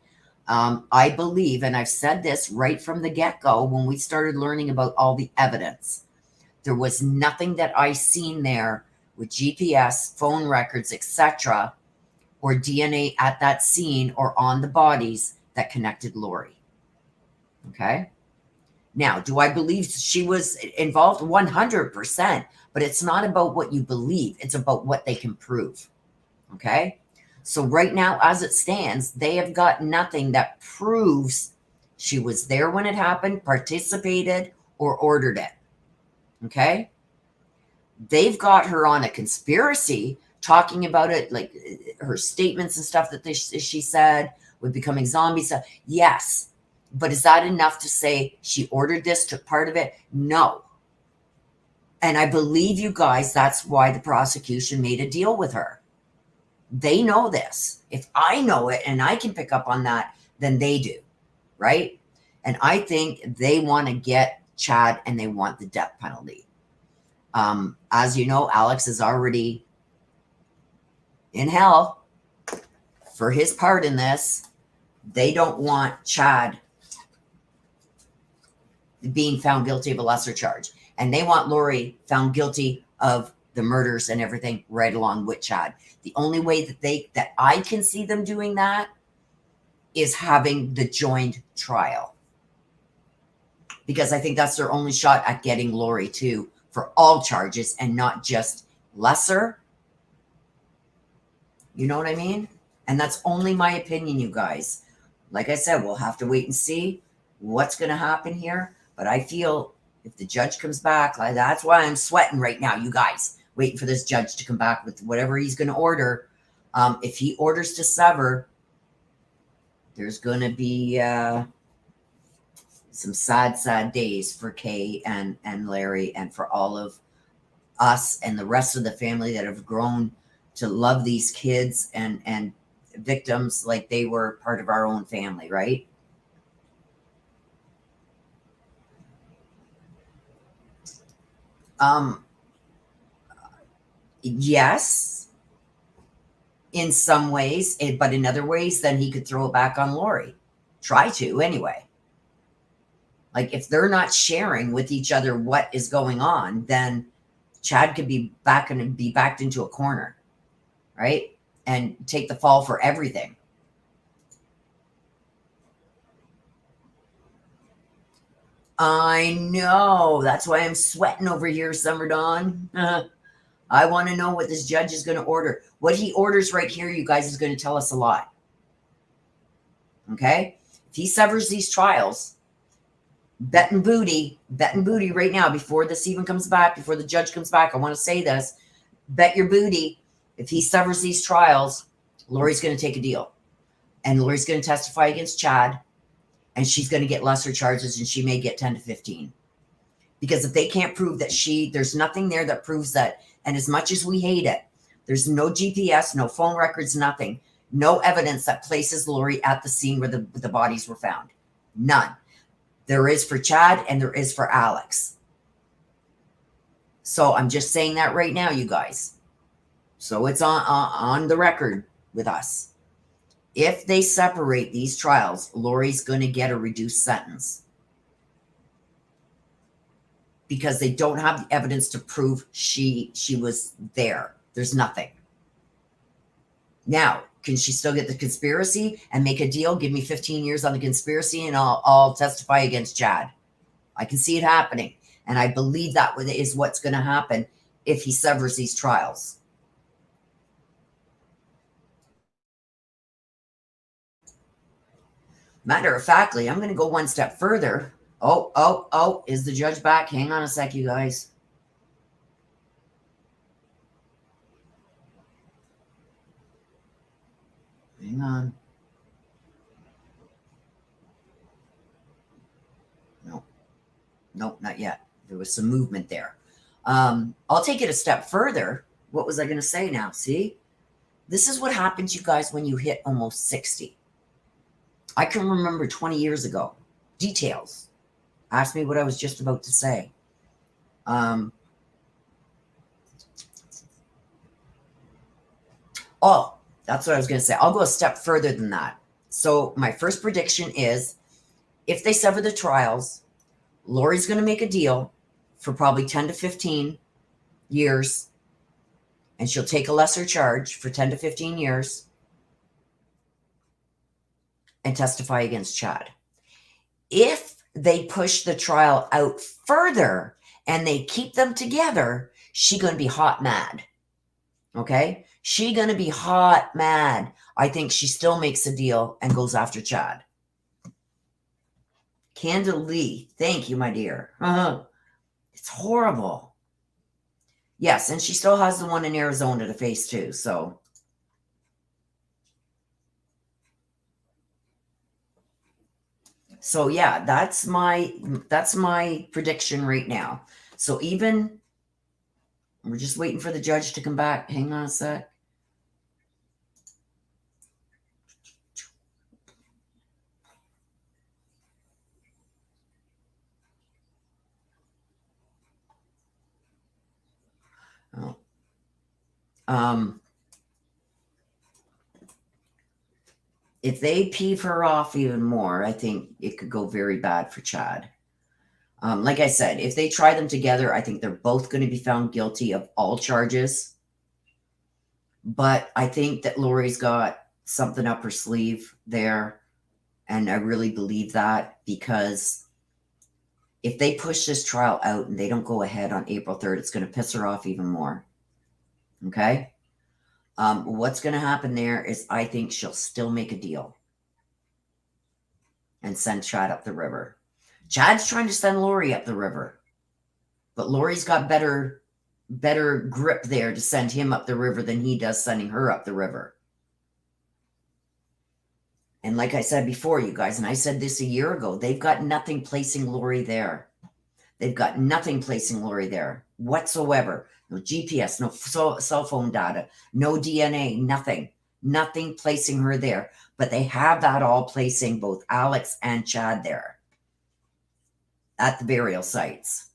I believe, and I've said this right from the get-go when we started learning about all the evidence, there was nothing that I seen there with GPS, phone records, etc., or DNA at that scene or on the bodies that connected Lori. Okay? Now, do I believe she was involved? 100%. But it's not about what you believe. It's about what they can prove. Okay? So right now, as it stands, they have got nothing that proves she was there when it happened, participated, or ordered it. Okay? They've got her on a conspiracy, talking about it, like her statements and stuff that she said with becoming zombies. Yes. But is that enough to say she ordered this, took part of it? No. And I believe, you guys, that's why the prosecution made a deal with her. They know this. If I know it and I can pick up on that, then they do, right? And I think they want to get Chad and they want the death penalty. As you know, Alex is already in hell for his part in this. They don't want Chad being found guilty of a lesser charge. And they want Lori found guilty of the murders and everything right along with Chad. The only way that I can see them doing that is having the joined trial. Because I think that's their only shot at getting Lori too for all charges and not just lesser. You know what I mean? And that's only my opinion, you guys. Like I said, we'll have to wait and see what's going to happen here. But I feel if the judge comes back, like, that's why I'm sweating right now, you guys, waiting for this judge to come back with whatever he's going to order. If he orders to sever, there's going to be some sad days for Kay and Larry and for all of us and the rest of the family that have grown to love these kids and victims like they were part of our own family, right? Yes, in some ways, but in other ways, then he could throw it back on Lori. Try to, anyway. Like, if they're not sharing with each other what is going on, then Chad could be backed into a corner, right? And take the fall for everything. I know. That's why I'm sweating over here, Summer Dawn. I want to know what this judge is going to order. What he orders right here, you guys, is going to tell us a lot. Okay? If he severs these trials, betting booty right now, before this even comes back, before the judge comes back, I want to say this, bet your booty, if he severs these trials, Lori's going to take a deal. And Lori's going to testify against Chad, and she's going to get lesser charges, and she may get 10 to 15. Because if they can't prove that there's nothing there that proves that, and as much as we hate it, there's no GPS, no phone records, nothing, no evidence that places Lori at the scene where the bodies were found. None. There is for Chad and there is for Alex. So I'm just saying that right now, you guys. So it's on the record with us. If they separate these trials, Lori's going to get a reduced sentence. Because they don't have the evidence to prove she was there. There's nothing. Now, can she still get the conspiracy and make a deal? Give me 15 years on the conspiracy and I'll testify against Chad. I can see it happening. And I believe that is what's going to happen if he severs these trials. Matter of factly, I'm going to go one step further. Oh, is the judge back? Hang on a sec, you guys. Hang on. Nope, not yet. There was some movement there. I'll take it a step further. What was I going to say now? See? This is what happens, you guys, when you hit almost 60. I can remember 20 years ago. Details. Ask me what I was just about to say. Oh, that's what I was going to say. I'll go a step further than that. So my first prediction is, if they sever the trials, Lori's going to make a deal for probably 10 to 15 years, and she'll take a lesser charge for 10 to 15 years and testify against Chad. If they push the trial out further and they keep them together, she's going to be hot mad. Okay? She going to be hot mad. I think she still makes a deal and goes after Chad. Candle Lee, thank you, my dear. It's horrible. Yes, and she still has the one in Arizona to face too, so. So yeah, that's my prediction right now. So even, we're just waiting for the judge to come back. Hang on a sec. Oh. If they peeve her off even more, I think it could go very bad for Chad. Like I said, if they try them together, I think they're both going to be found guilty of all charges. But I think that Lori's got something up her sleeve there. And I really believe that, because if they push this trial out and they don't go ahead on April 3rd, it's going to piss her off even more. Okay? What's going to happen there is, I think she'll still make a deal and send Chad up the river. Chad's trying to send Lori up the river, but Lori's got better grip there to send him up the river than he does sending her up the river. And like I said before, you guys, and I said this a year ago, they've got nothing placing Lori there. They've got nothing placing Lori there whatsoever. No GPS, no cell phone data, no DNA, nothing. Nothing placing her there. But they have that all placing both Alex and Chad there at the burial sites.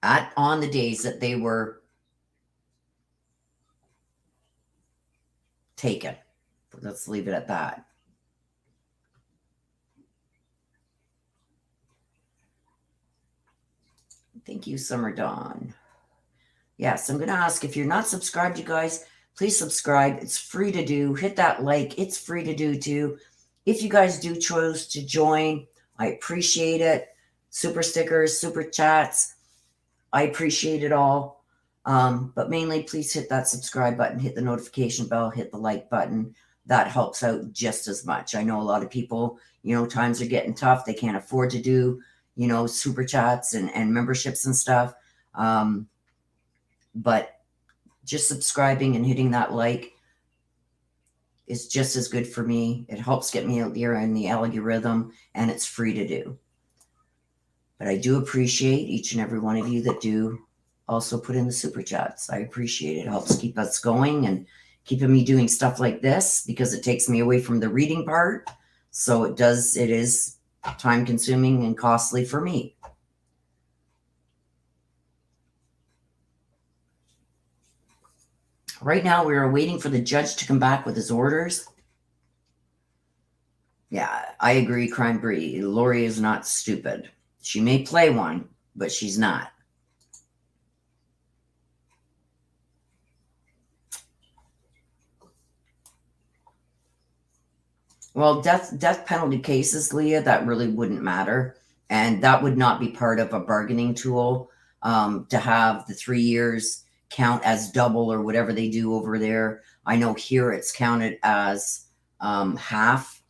On the days that they were taken. Let's leave it at that. Thank you, Summer Dawn. Yes, I'm going to ask, if you're not subscribed, you guys, please subscribe. It's free to do. Hit that like. It's free to do too. If you guys do choose to join, I appreciate it. Super stickers, super chats, I appreciate it all. But mainly, please hit that subscribe button, hit the notification bell, hit the like button. That helps out just as much. I know a lot of people, times are getting tough. They can't afford to do, super chats and memberships and stuff. But just subscribing and hitting that like is just as good for me. It helps get me out there in the algorithm, and it's free to do. But I do appreciate each and every one of you that do also put in the super chats. I appreciate it. It helps keep us going and keeping me doing stuff like this, because it takes me away from the reading part. So it is time consuming and costly for me. Right now, we are waiting for the judge to come back with his orders. Yeah, I agree, Crime Brie. Lori is not stupid. She may play one, but she's not. Well, death penalty cases, Leah, that really wouldn't matter. And that would not be part of a bargaining tool, to have the 3 years count as double or whatever they do over there. I know here it's counted as half.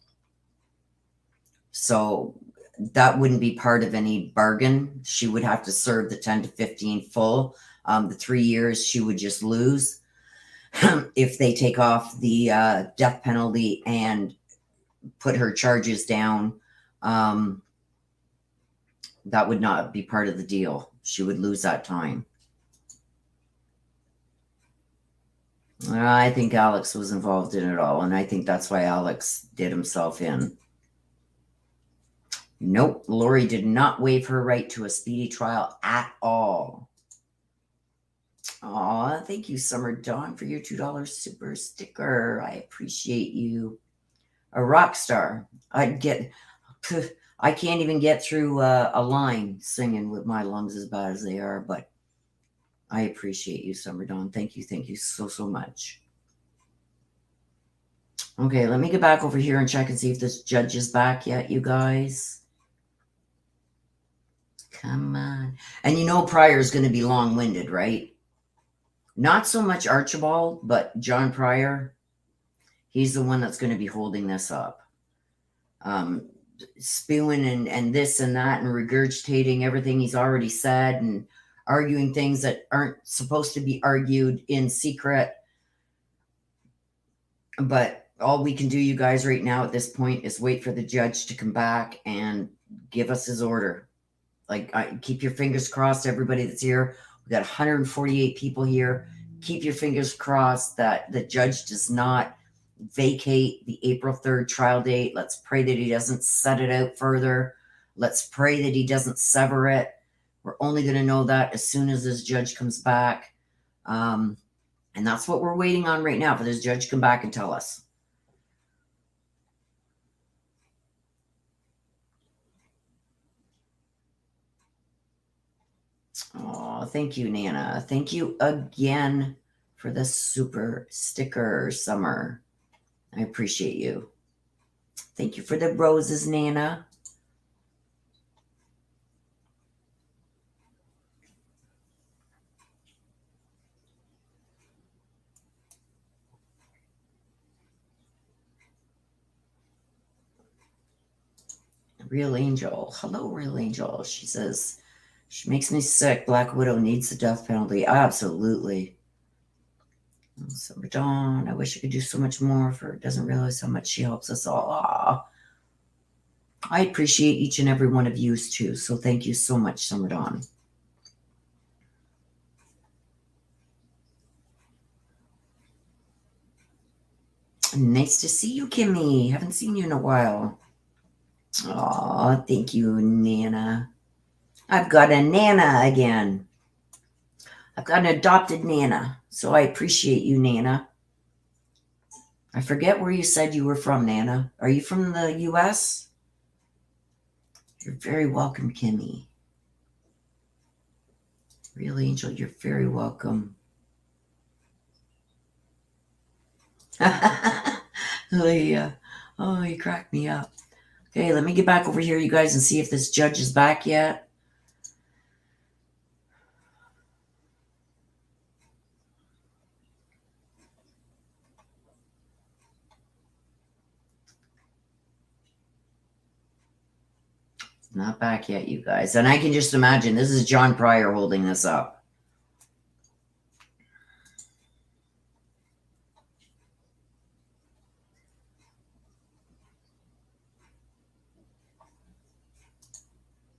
So that wouldn't be part of any bargain. She would have to serve the 10 to 15 full. The 3 years she would just lose if they take off the death penalty and put her charges down. That would not be part of the deal. She would lose that time. I think Alex was involved in it all, and I think that's why Alex did himself in. Nope, Lori did not waive her right to a speedy trial at all. Aw, thank you, Summer Dawn, for your $2 super sticker. I appreciate you. A rock star. I can't even get through a line singing with my lungs as bad as they are, but I appreciate you, Summer Dawn. Thank you so, so much. Okay, let me get back over here and check and see if this judge is back yet, you guys. Come on. And you know Pryor is going to be long-winded, right? Not so much Archibald, but John Pryor. He's the one that's going to be holding this up. Spewing and this and that and regurgitating everything he's already said and arguing things that aren't supposed to be argued in secret. But all we can do, you guys, right now at this point is wait for the judge to come back and give us his order. Like, keep your fingers crossed, everybody that's here. We got 148 people here. Keep your fingers crossed that the judge does not vacate the April 3rd trial date. Let's pray that he doesn't set it out further. Let's pray that he doesn't sever it. We're only going to know that as soon as this judge comes back. And that's what we're waiting on right now, for this judge to come back and tell us. Oh, thank you, Nana. Thank you again for the super sticker, Summer. I appreciate you. Thank you for the roses, Nana. Real Angel. Hello, Real Angel. She says, she makes me sick. Black Widow needs the death penalty. Absolutely. Summer Dawn. I wish I could do so much more for her. Doesn't realize how much she helps us all. Aww. I appreciate each and every one of you too. So thank you so much, Summer Dawn. Nice to see you, Kimmy. Haven't seen you in a while. Aw, thank you, Nana. I've got a Nana again. I've got an adopted Nana. So I appreciate you, Nana. I forget where you said you were from, Nana. Are you from the U.S.? You're very welcome, Kimmy. Real Angel, you're very welcome. Leah. Oh, you cracked me up. Okay, let me get back over here, you guys, and see if this judge is back yet. Not back yet, you guys. And I can just imagine this is John Pryor holding this up.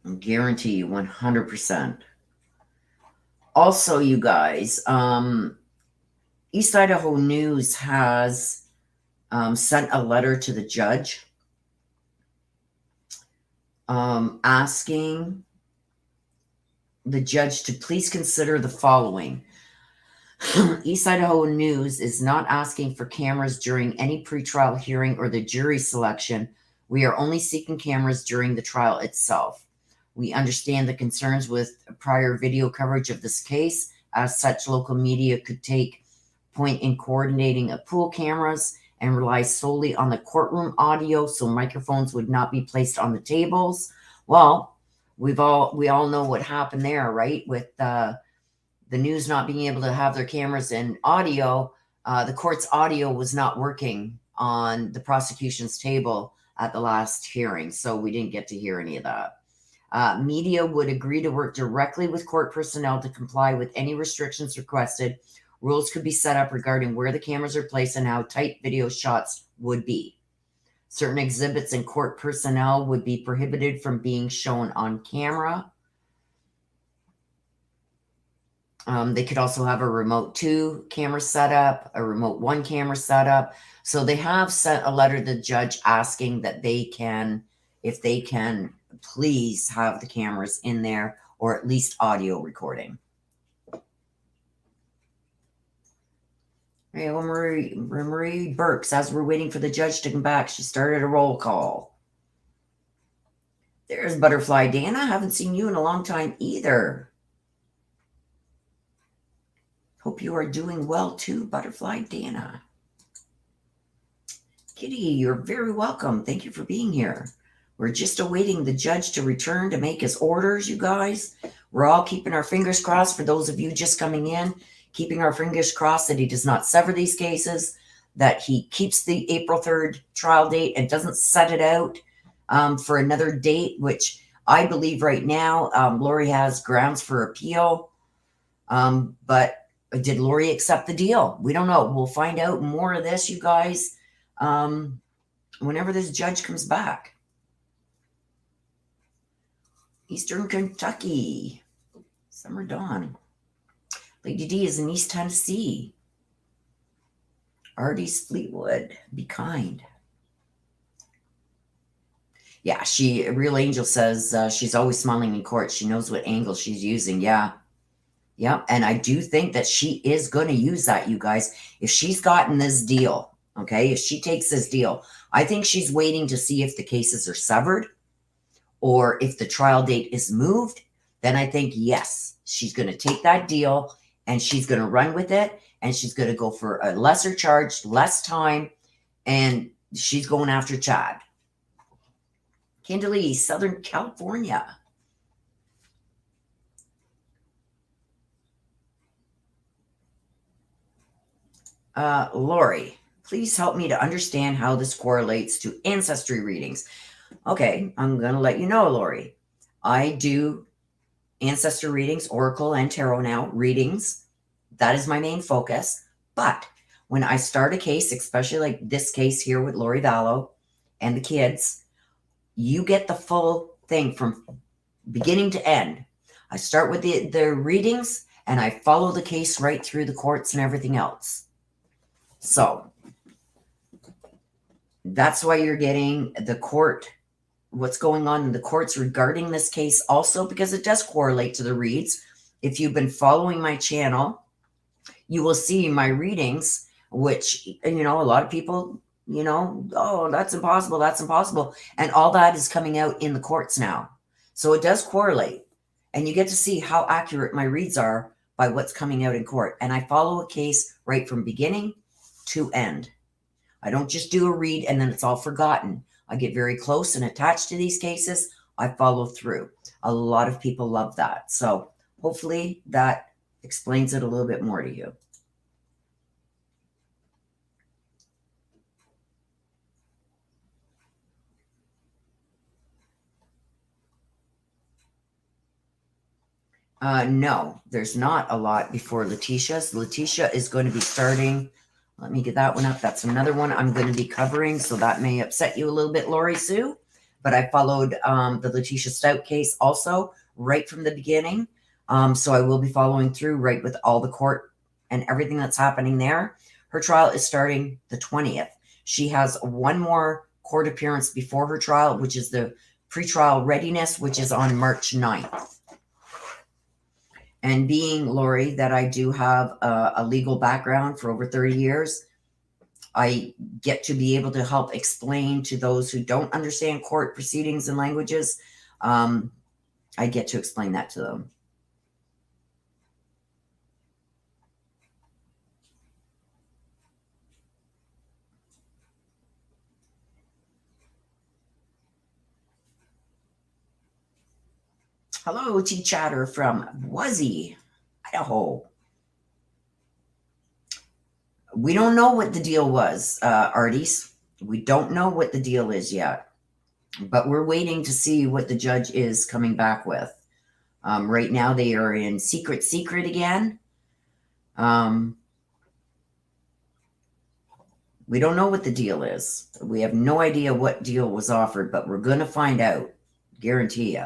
I guarantee you 100%. Also, you guys, East Idaho News has sent a letter to the judge asking the judge to please consider the following. East Idaho News is not asking for cameras during any pretrial hearing or the jury selection. We are only seeking cameras during the trial itself. We understand the concerns with prior video coverage of this case. As such, local media could take point in coordinating a pool cameras and rely solely on the courtroom audio, so microphones would not be placed on the tables. Well, we all know what happened there, right? With the news not being able to have their cameras and audio, the court's audio was not working on the prosecution's table at the last hearing, so we didn't get to hear any of that. Media would agree to work directly with court personnel to comply with any restrictions requested. Rules could be set up regarding where the cameras are placed and how tight video shots would be. Certain exhibits and court personnel would be prohibited from being shown on camera. They could also have a remote 2 camera setup, a remote 1 camera setup. So they have sent a letter to the judge asking that they can, if they can, please have the cameras in there or at least audio recording. Hey, well, Marie Burks, as we're waiting for the judge to come back, she started a roll call. There's Butterfly Dana. Haven't seen you in a long time either. Hope you are doing well too, Butterfly Dana. Kitty, you're very welcome. Thank you for being here. We're just awaiting the judge to return to make his orders, you guys. We're all keeping our fingers crossed for those of you just coming in, keeping our fingers crossed that he does not sever these cases, that he keeps the April 3rd trial date and doesn't set it out for another date, which I believe right now Lori has grounds for appeal. But did Lori accept the deal? We don't know. We'll find out more of this, you guys, whenever this judge comes back. Eastern Kentucky. Summer Dawn. Lady D is in East Tennessee. Artie's Fleetwood. Be kind. Yeah, Real Angel says she's always smiling in court. She knows what angle she's using. Yeah. Yeah. And I do think that she is going to use that, you guys. If she's gotten this deal, okay, if she takes this deal, I think she's waiting to see if the cases are severed or if the trial date is moved. Then I think, yes, she's going to take that deal and she's going to run with it. And she's going to go for a lesser charge, less time. And she's going after Chad. Kindley, Southern California. Lori, please help me to understand how this correlates to ancestry readings. Okay, I'm going to let you know, Lori. I do ancestor readings, oracle and tarot now readings. That is my main focus. But when I start a case, especially like this case here with Lori Vallow and the kids, you get the full thing from beginning to end. I start with the readings and I follow the case right through the courts and everything else. So that's why you're getting the court, what's going on in the courts regarding this case also, because it does correlate to the reads. If you've been following my channel, you will see my readings, which, a lot of people, oh, that's impossible. That's impossible. And all that is coming out in the courts now. So it does correlate. And you get to see how accurate my reads are by what's coming out in court. And I follow a case right from beginning to end. I don't just do a read and then it's all forgotten. I get very close and attached to these cases. I follow through. A lot of people love that. So hopefully that explains it a little bit more to you. No, there's not a lot before Letitia's. Letitia is going to be starting. Let me get that one up. That's another one I'm going to be covering. So that may upset you a little bit, Lori Sue. But I followed the Letitia Stout case also right from the beginning. So I will be following through right with all the court and everything that's happening there. Her trial is starting the 20th. She has one more court appearance before her trial, which is the pretrial readiness, which is on March 9th. And being, Lori, that I do have a legal background for over 30 years, I get to be able to help explain to those who don't understand court proceedings and languages. I get to explain that to them. Hello, T-Chatter from Wuzzy, Idaho. We don't know what the deal was, Arties. We don't know what the deal is yet. But we're waiting to see what the judge is coming back with. Right now, they are in secret again. We don't know what the deal is. We have no idea what deal was offered, but we're going to find out. Guarantee you.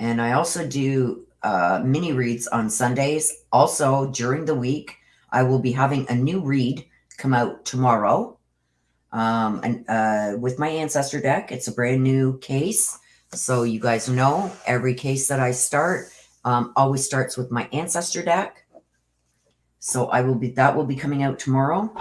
And I also do mini reads on Sundays. Also, during the week, I will be having a new read come out tomorrow with my Ancestor deck. It's a brand new case. So you guys know every case that I start always starts with my Ancestor deck. So that will be coming out tomorrow.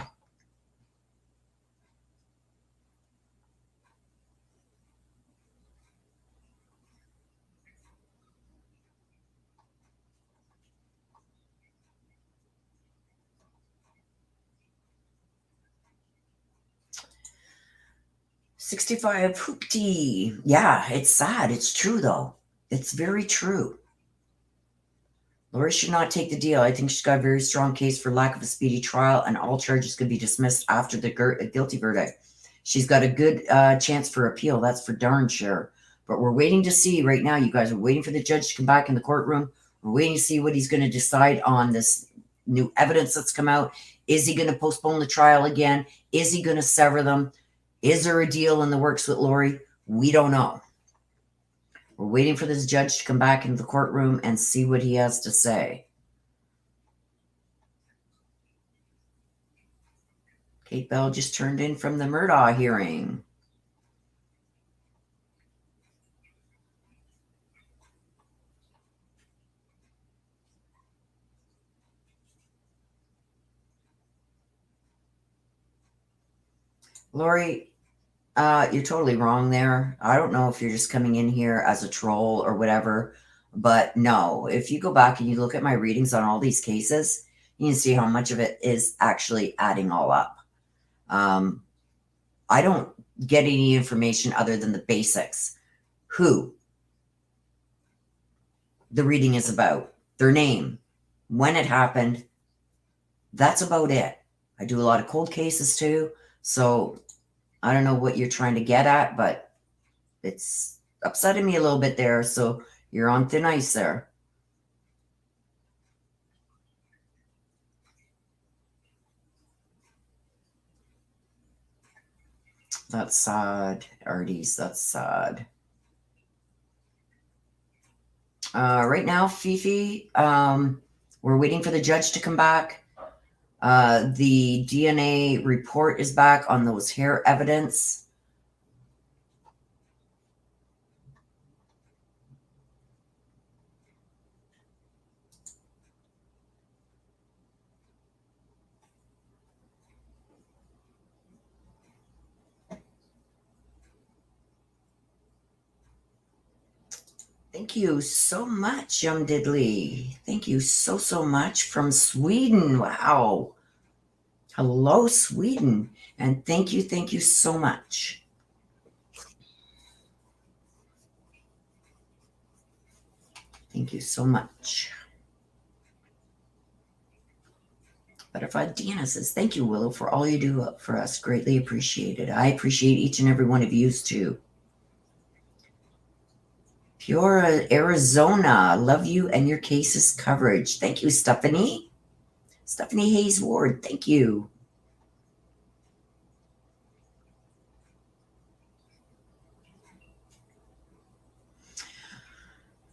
$65 hoopty. Yeah, it's sad. It's true, though. It's very true. Lori should not take the deal. I think she's got a very strong case for lack of a speedy trial, and all charges could be dismissed after the guilty verdict. She's got a good chance for appeal. That's for darn sure. But we're waiting to see right now. You guys are waiting for the judge to come back in the courtroom. We're waiting to see what he's going to decide on this new evidence that's come out. Is he going to postpone the trial again? Is he going to sever them? Is there a deal in the works with Lori? We don't know. We're waiting for this judge to come back into the courtroom and see what he has to say. Kate Bell just turned in from the Murdaugh hearing. Lori, you're totally wrong there. I don't know if you're just coming in here as a troll or whatever, but no, if you go back and you look at my readings on all these cases, you can see how much of it is actually adding all up. I don't get any information other than the basics. Who the reading is about, their name, when it happened. That's about it. I do a lot of cold cases too, so I don't know what you're trying to get at, but it's upsetting me a little bit there. So you're on thin ice there. That's sad, Arties. That's sad. Right now, Fifi, we're waiting for the judge to come back. The DNA report is back on those hair evidence. Thank you so much, Young Diddley. Thank you so much from Sweden. Wow. Hello, Sweden. And thank you so much. Thank you so much. Butterfly Deanna says, thank you, Willow, for all you do for us. Greatly appreciated. I appreciate each and every one of you too. Peoria, Arizona. Love you and your cases coverage. Thank you, Stephanie. Stephanie Hayes Ward. Thank you.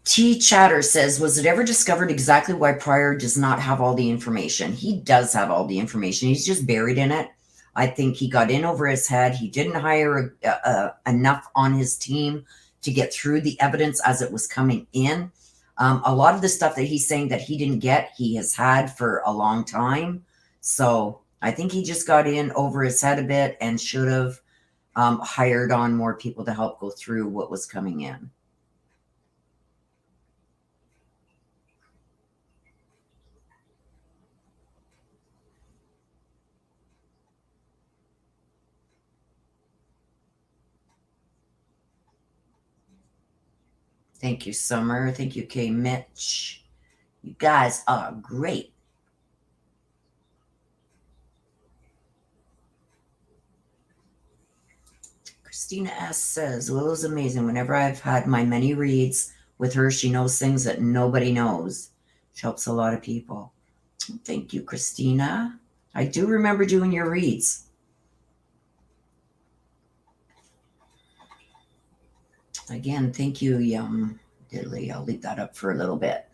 T Chatter says, was it ever discovered exactly why Pryor does not have all the information? He does have all the information. He's just buried in it. I think he got in over his head. He didn't hire enough on his team to get through the evidence as it was coming in. A lot of the stuff that he's saying that he didn't get, he has had for a long time. So I think he just got in over his head a bit and should have hired on more people to help go through what was coming in. Thank you, Summer. Thank you, K. Mitch. You guys are great. Christina S. says, Willow's amazing. Whenever I've had my many reads with her, she knows things that nobody knows. She helps a lot of people. Thank you, Christina. I do remember doing your reads. Again, thank you, Diddly, I'll leave that up for a little bit.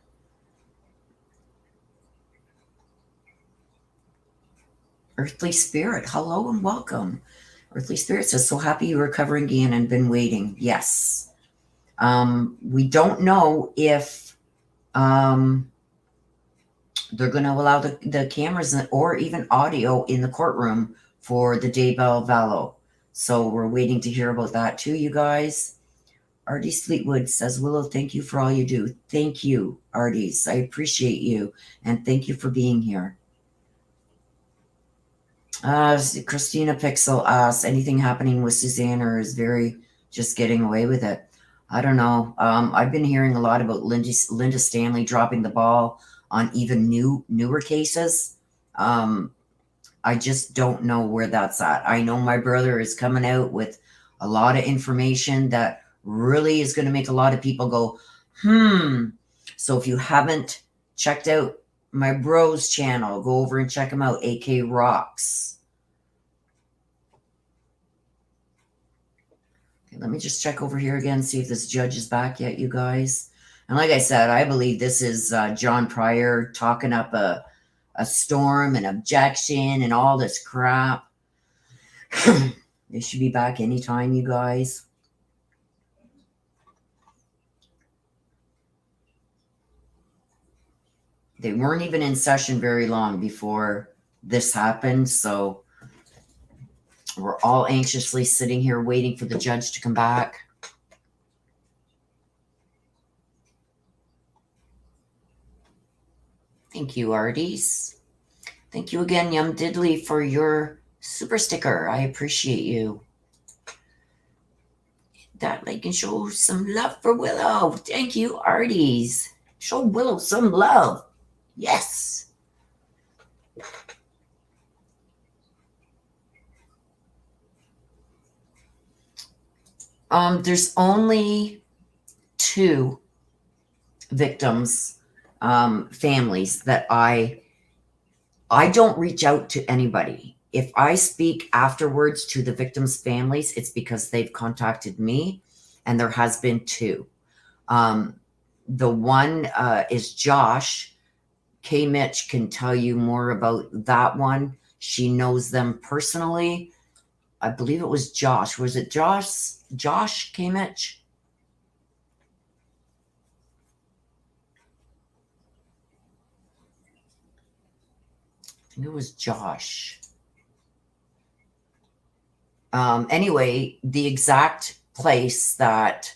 Earthly Spirit, hello and welcome. Earthly Spirit says, so happy you are covering again and been waiting. Yes. We don't know if they're going to allow the cameras or even audio in the courtroom for the Daybell Vallow. So we're waiting to hear about that too, you guys. Artis Fleetwood says, Willow, thank you for all you do. Thank you, Artis. I appreciate you. And thank you for being here. Christina Pixel asks, anything happening with Suzanne, or is Very just getting away with it? I don't know. I've been hearing a lot about Linda Stanley dropping the ball on even newer cases. I just don't know where that's at. I know my brother is coming out with a lot of information that really is going to make a lot of people go, So if you haven't checked out my bro's channel, go over and check him out, AK Rocks. Okay, let me just check over here again, see if this judge is back yet, you guys. And like I said, I believe this is John Pryor talking up a storm and objection and all this crap. They should be back anytime, you guys. They weren't even in session very long before this happened, so we're all anxiously sitting here waiting for the judge to come back. Thank you, Arties. Thank you again, Yum Diddly, for your super sticker. I appreciate you. That like and show some love for Willow. Thank you, Arties. Show Willow some love. Yes. There's only 2 victims, families that I don't reach out to anybody. If I speak afterwards to the victims' families, it's because they've contacted me, and there has been 2. The one is Josh. K. Mitch can tell you more about that one. She knows them personally. I believe it was Josh. Was it Josh? Josh K. Mitch? I think it was Josh. Anyway, the exact place that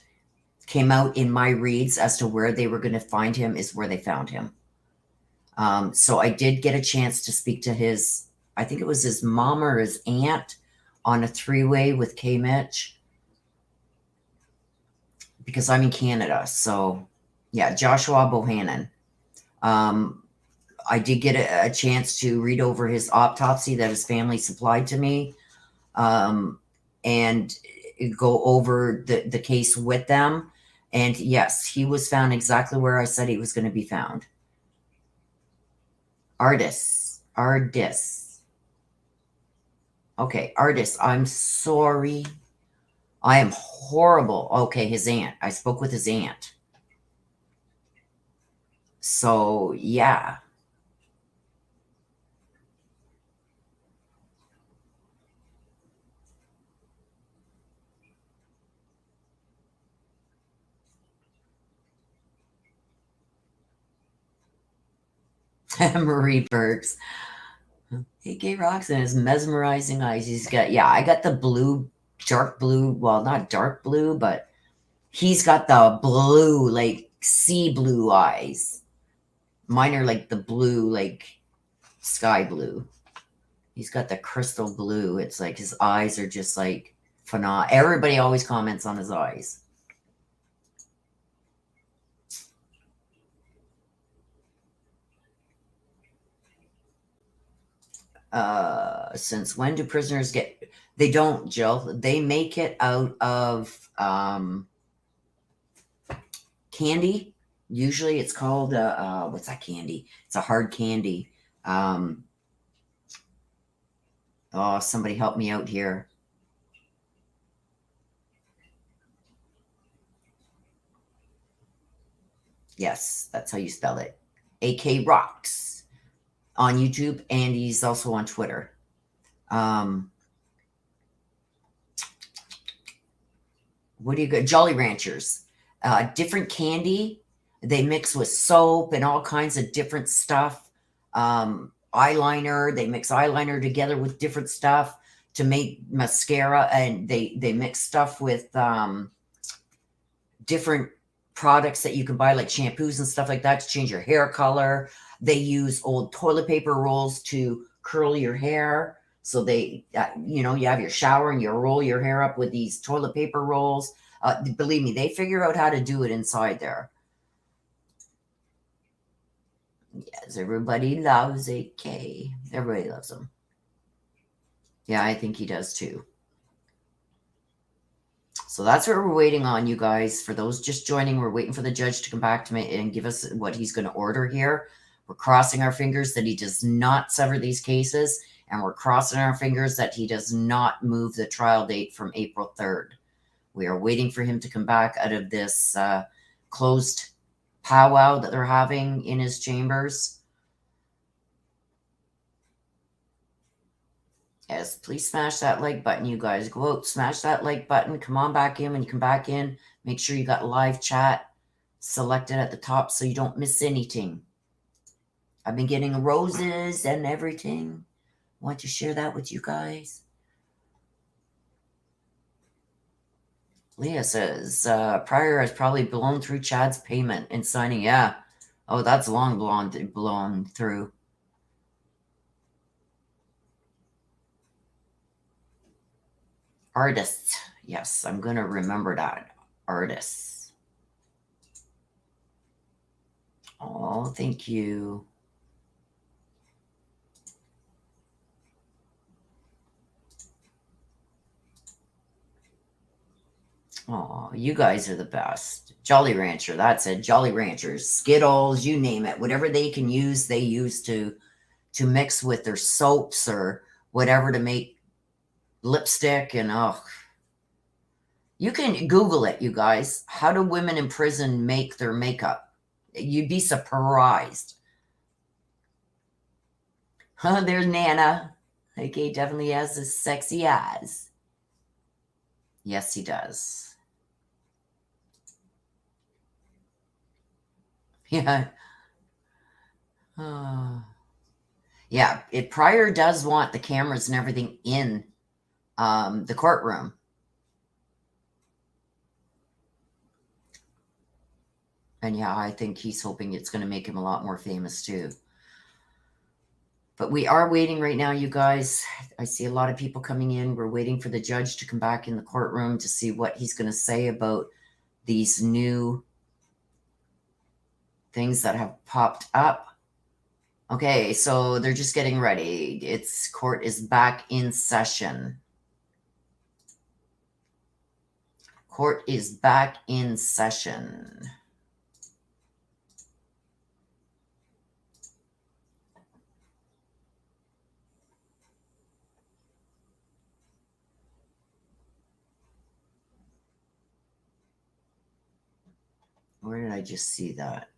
came out in my reads as to where they were going to find him is where they found him. So I did get a chance to speak to his, I think it was his mom or his aunt on a 3-way with K. Mitch, because I'm in Canada. So yeah, Joshua Bohannon. I did get a chance to read over his autopsy that his family supplied to me, and go over the case with them. And yes, he was found exactly where I said he was going to be found. Artis. Okay, Artis, I'm sorry. I am horrible. Okay, his aunt. I spoke with his aunt. So, yeah. Marie Burks. AK Rocks and his mesmerizing eyes. He's got, yeah, I got the blue, dark blue. Well, not dark blue, but he's got the blue, like sea blue eyes. Mine are like the blue, like sky blue. He's got the crystal blue. It's like his eyes are just like phenomenal. Everybody always comments on his eyes. Since when do prisoners get, they don't, Jill, they make it out of candy. Usually it's called what's that candy? It's a hard candy. Oh, somebody help me out here. Yes, that's how you spell it. AK Rocks on YouTube, and he's also on Twitter. What do you got? Jolly Ranchers. Different candy. They mix with soap and all kinds of different stuff. Eyeliner. They mix eyeliner together with different stuff to make mascara, and they mix stuff with different products that you can buy, like shampoos and stuff like that, to change your hair color. They use old toilet paper rolls to curl your hair. So they, you know, you have your shower and you roll your hair up with these toilet paper rolls. Believe me, they figure out how to do it inside there. Yes, everybody loves AK. Everybody loves him. Yeah, I think he does too. So that's what we're waiting on, you guys. For those just joining, we're waiting for the judge to come back to me and give us what he's going to order here. We're crossing our fingers that he does not sever these cases, and we're crossing our fingers that he does not move the trial date from April 3rd. We are waiting for him to come back out of this closed powwow that they're having in his chambers. Yes, please smash that like button, you guys. Go out, smash that like button. Come on back in. When you come back in, make sure you got live chat selected at the top so you don't miss anything. I've been getting roses and everything. Want to share that with you guys. Leah says, Pryor has probably blown through Chad's payment and signing. Yeah. Oh, that's long blown through. Artists. Yes, I'm going to remember that. Artists. Oh, thank you. Oh, you guys are the best. Jolly Rancher, that's it. Jolly Ranchers, Skittles, you name it. Whatever they can use, they use to mix with their soaps or whatever to make lipstick. And oh, you can Google it, you guys. How do women in prison make their makeup? You'd be surprised. Huh, there's Nana. Okay, definitely has the sexy eyes. Yes, he does. Yeah. Oh. Yeah, Pryor does want the cameras and everything in the courtroom. And yeah, I think he's hoping it's going to make him a lot more famous too. But we are waiting right now, you guys. I see a lot of people coming in. We're waiting for the judge to come back in the courtroom to see what he's going to say about these new things that have popped up. Okay, so they're just getting ready. Court is back in session. Court is back in session. Where did I just see that?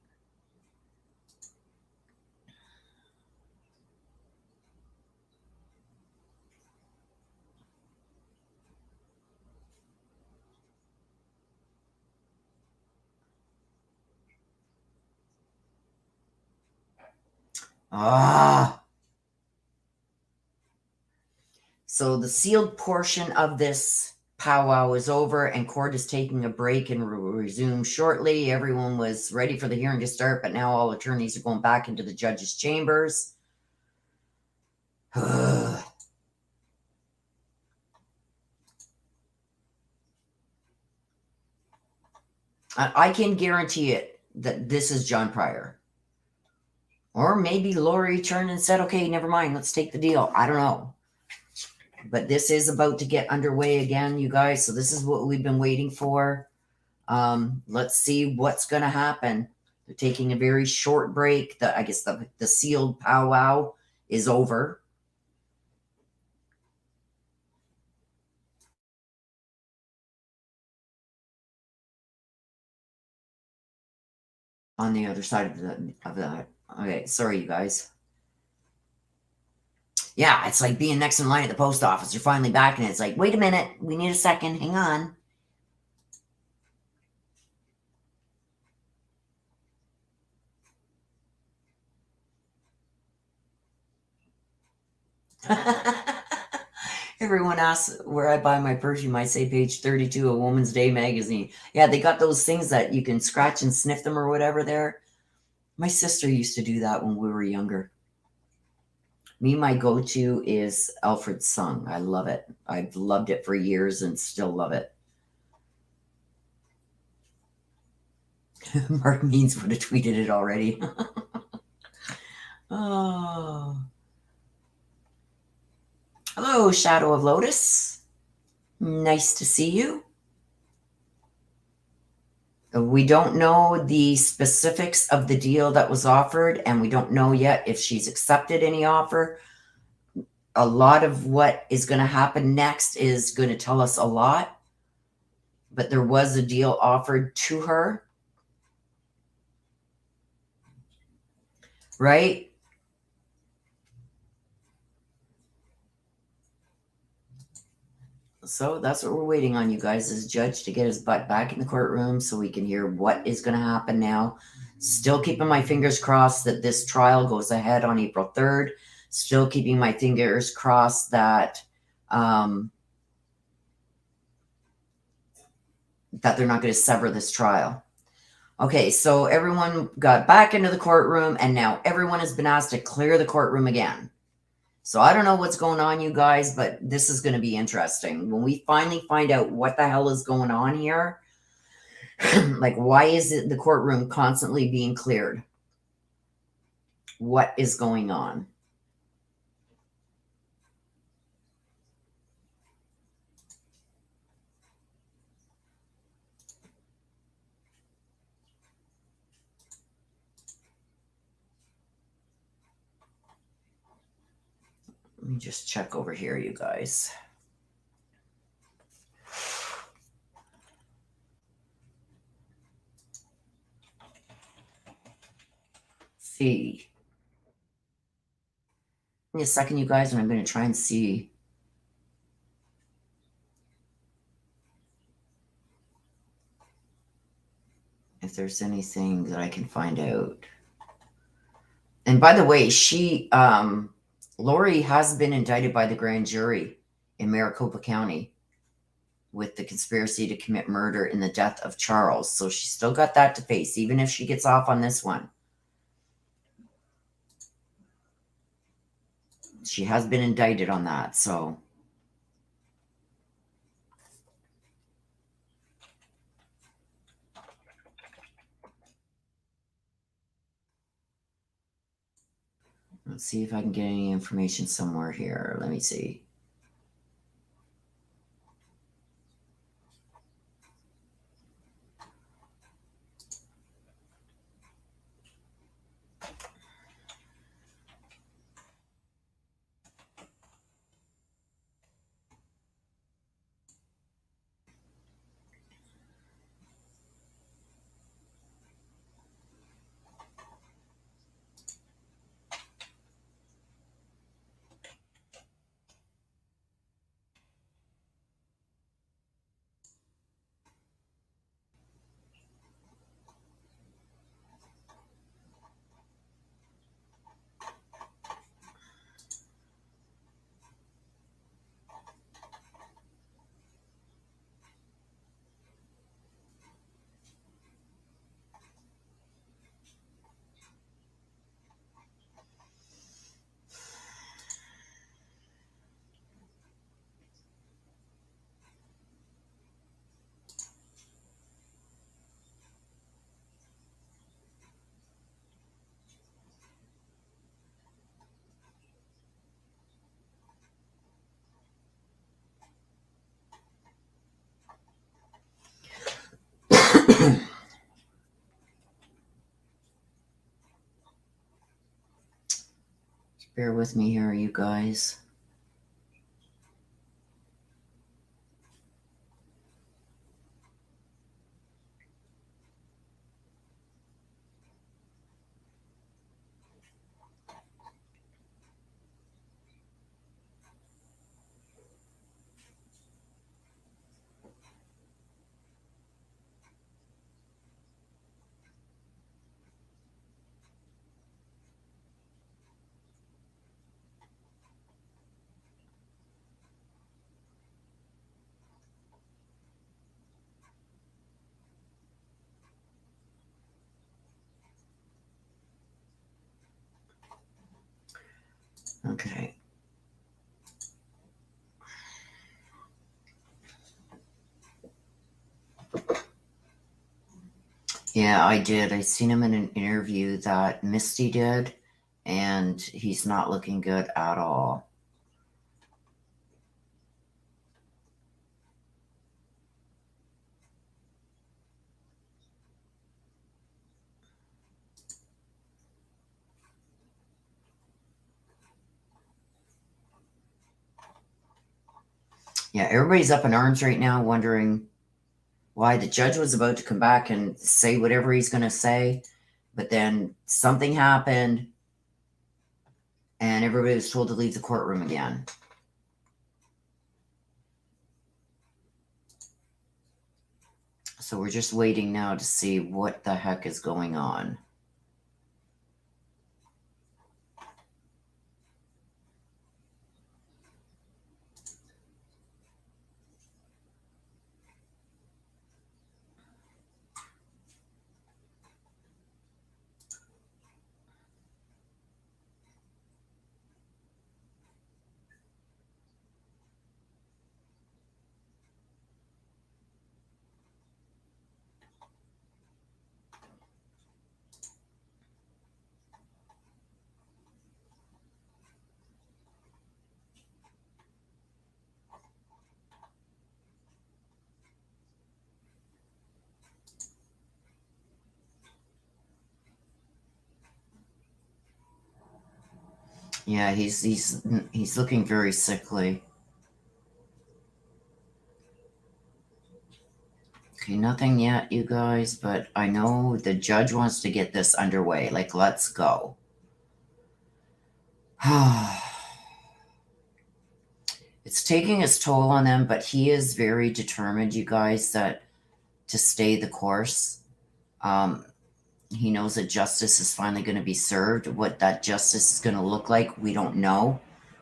Ah. So the sealed portion of this powwow is over, and court is taking a break and will resume shortly. Everyone was ready for the hearing to start, but now all attorneys are going back into the judge's chambers. I can guarantee it that this is John Pryor. Or maybe Lori turned and said, okay, never mind, let's take the deal. I don't know. But this is about to get underway again, you guys. So this is what we've been waiting for. Let's see what's going to happen. They're taking a very short break. I guess the sealed powwow is over. on the other side of that. Okay, sorry, you guys. Yeah, it's like being next in line at the post office. You're finally back, and it's like, wait a minute, we need a second. Hang on. Everyone asks where I buy my perfume. I say page 32 of Woman's Day magazine. Yeah, they got those things that you can scratch and sniff them or whatever there. My sister used to do that when we were younger. Me, my go-to is Alfred Sung. I love it. I've loved it for years and still love it. Mark Means would have tweeted it already. Oh. Hello, Shadow of Lotus. Nice to see you. We don't know the specifics of the deal that was offered, and we don't know yet if she's accepted any offer. A lot of what is going to happen next is going to tell us a lot, but there was a deal offered to her, right? So that's what we're waiting on, you guys, is Judge to get his butt back in the courtroom so we can hear what is going to happen now. Still keeping my fingers crossed that this trial goes ahead on April 3rd. Still keeping my fingers crossed that that they're not going to sever this trial. Okay, so everyone got back into the courtroom, and now everyone has been asked to clear the courtroom again. So I don't know what's going on, you guys, but this is going to be interesting. When we finally find out what the hell is going on here, like why is it the courtroom constantly being cleared? What is going on? Let me just check over here, you guys. See. Give me a second, you guys, and I'm going to try and see if there's anything that I can find out. And by the way, Lori has been indicted by the grand jury in Maricopa County with the conspiracy to commit murder in the death of Charles. So she's still got that to face, even if she gets off on this one. She has been indicted on that, so. Let's see if I can get any information somewhere here. Let me see. Bear with me here, you guys. Okay. Yeah, I did. I seen him in an interview that Misty did, and he's not looking good at all. Yeah, everybody's up in arms right now, wondering why the judge was about to come back and say whatever he's going to say, but then something happened and everybody was told to leave the courtroom again. So we're just waiting now to see what the heck is going on. Yeah, he's looking very sickly. Okay, nothing yet, you guys, but I know the judge wants to get this underway. Like, let's go. It's taking its toll on them, but he is very determined, you guys, that to stay the course. Um, he knows that justice is finally going to be served. What that justice is going to look like, we don't know.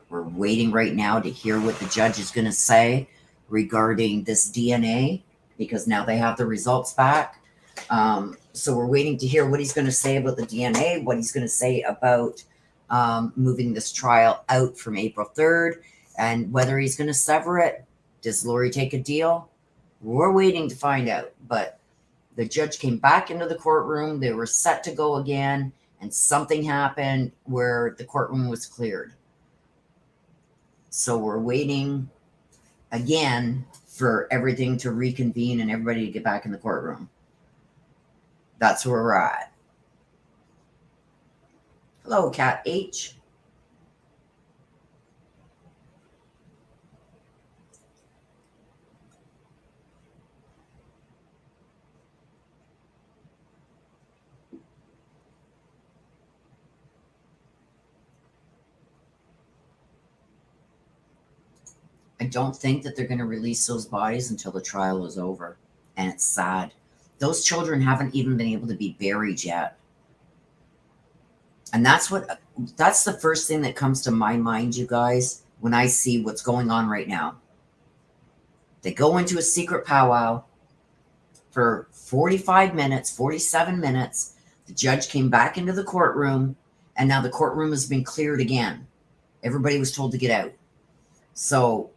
We're waiting right now to hear what the judge is going to say regarding this DNA, because now they have the results back. So we're waiting to hear what he's going to say about the DNA, what he's going to say about moving this trial out from April 3rd, and whether he's going to sever it. Does Lori take a deal? We're waiting to find out. But the judge came back into the courtroom. They were set to go again, and something happened where the courtroom was cleared. So we're waiting again for everything to reconvene and everybody to get back in the courtroom. That's where we're at. Hello, Cat H. I don't think that they're going to release those bodies until the trial is over. And it's sad. Those children haven't even been able to be buried yet. And that's the first thing that comes to my mind, you guys, when I see what's going on right now. They go into a secret powwow for 45 minutes, 47 minutes. The judge came back into the courtroom, and now the courtroom has been cleared again. Everybody was told to get out. So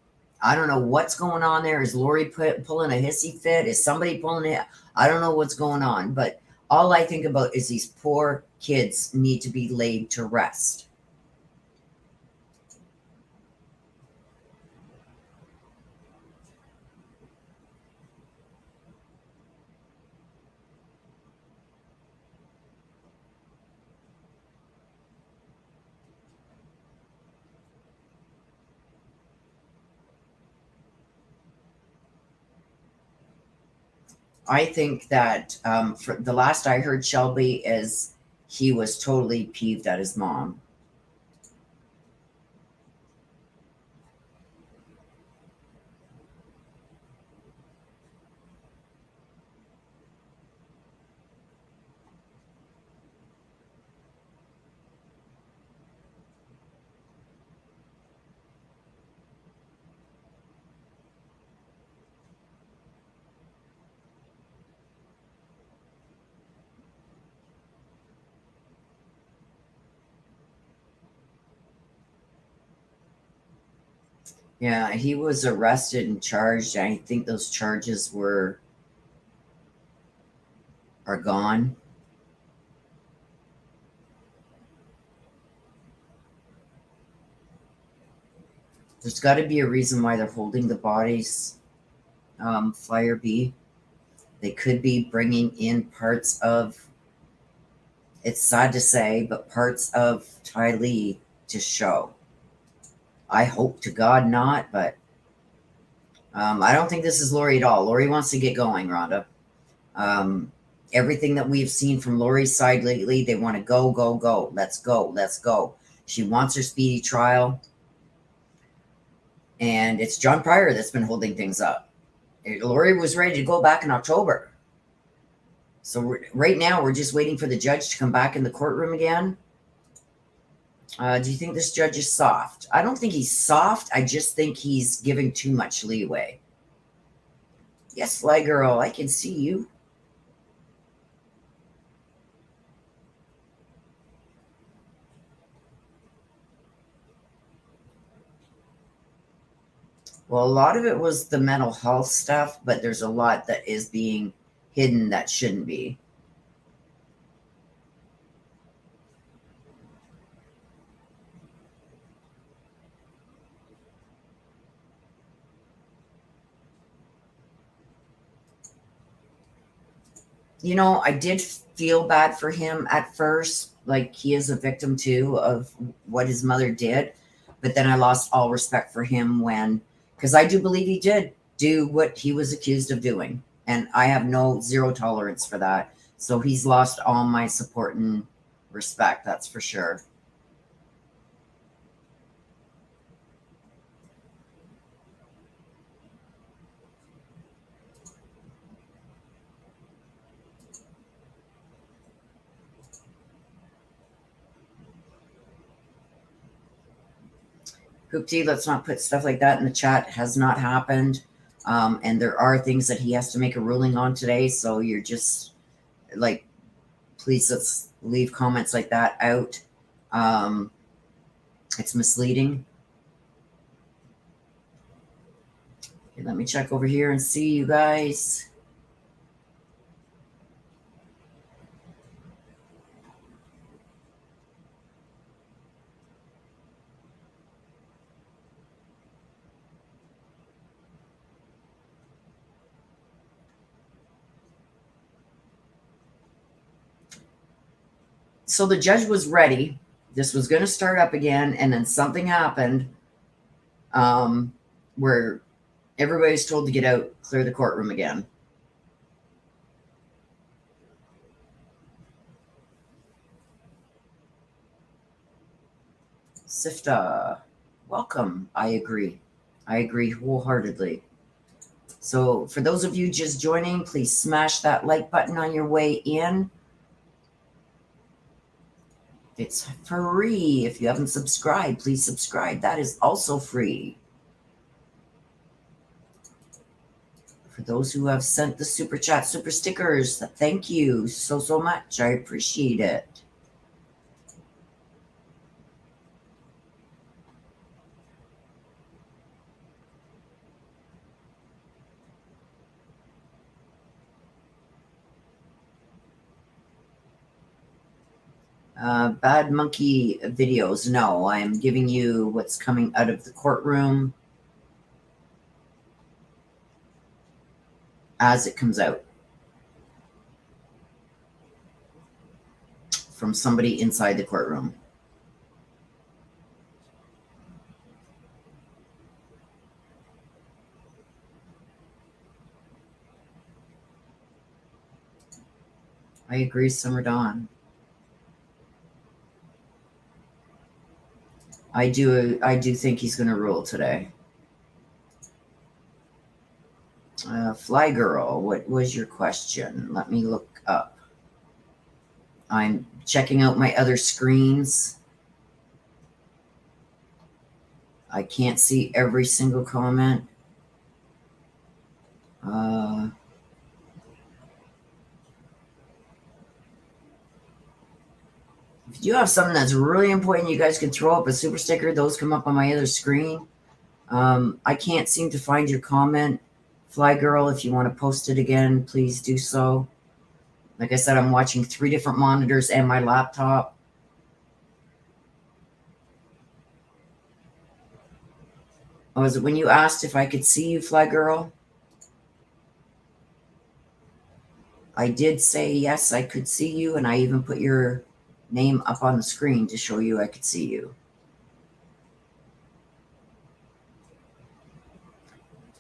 I don't know what's going on there. Is Lori pulling a hissy fit? Is somebody pulling it? I don't know what's going on. But all I think about is these poor kids need to be laid to rest. I think that for the last I heard Shelby is he was totally peeved at his mom. Yeah, he was arrested and charged. I think those charges are gone. There's got to be a reason why they're holding the bodies, Flyer B. They could be bringing in parts of, it's sad to say, but parts of Ty Lee to show. I hope to God not, but I don't think this is Lori at all. Lori wants to get going, Rhonda. Everything that we've seen from Lori's side lately, they want to go, go, go. Let's go, let's go. She wants her speedy trial. And it's John Pryor that's been holding things up. Lori was ready to go back in October. So right now, we're just waiting for the judge to come back in the courtroom again. Do you think this judge is soft? I don't think he's soft. I just think he's giving too much leeway. Yes, Fly Girl, I can see you. Well, a lot of it was the mental health stuff, but there's a lot that is being hidden that shouldn't be. You know, I did feel bad for him at first. Like, he is a victim too of what his mother did. But then I lost all respect for him when, because I do believe he did do what he was accused of doing. And I have zero tolerance for that. So he's lost all my support and respect, that's for sure. Hoopty, let's not put stuff like that in the chat. It has not happened. And there are things that he has to make a ruling on today. So you're just like, please let's leave comments like that out. It's misleading. Okay, let me check over here and see you guys. So the judge was ready. This was going to start up again, and then something happened where everybody's told to get out, clear the courtroom again. Sifta, welcome. I agree. I agree wholeheartedly. So for those of you just joining, please smash that like button on your way in. It's free. If you haven't subscribed, please subscribe. That is also free. For those who have sent the super chat, super stickers, thank you so much. I appreciate it. Bad monkey videos. No, I'm giving you what's coming out of the courtroom as it comes out from somebody inside the courtroom. I agree, Summer Dawn. I do think he's going to rule today. Fly Girl, what was your question? Let me look up. I'm checking out my other screens. I can't see every single comment. If you have something that's really important, you guys can throw up a super sticker. Those come up on my other screen. I can't seem to find your comment. Fly Girl, if you want to post it again, please do so. Like I said, I'm watching 3 different monitors and my laptop. Oh, was it when you asked if I could see you, Fly Girl? I did say yes, I could see you, and I even put your name up on the screen to show you I could see you.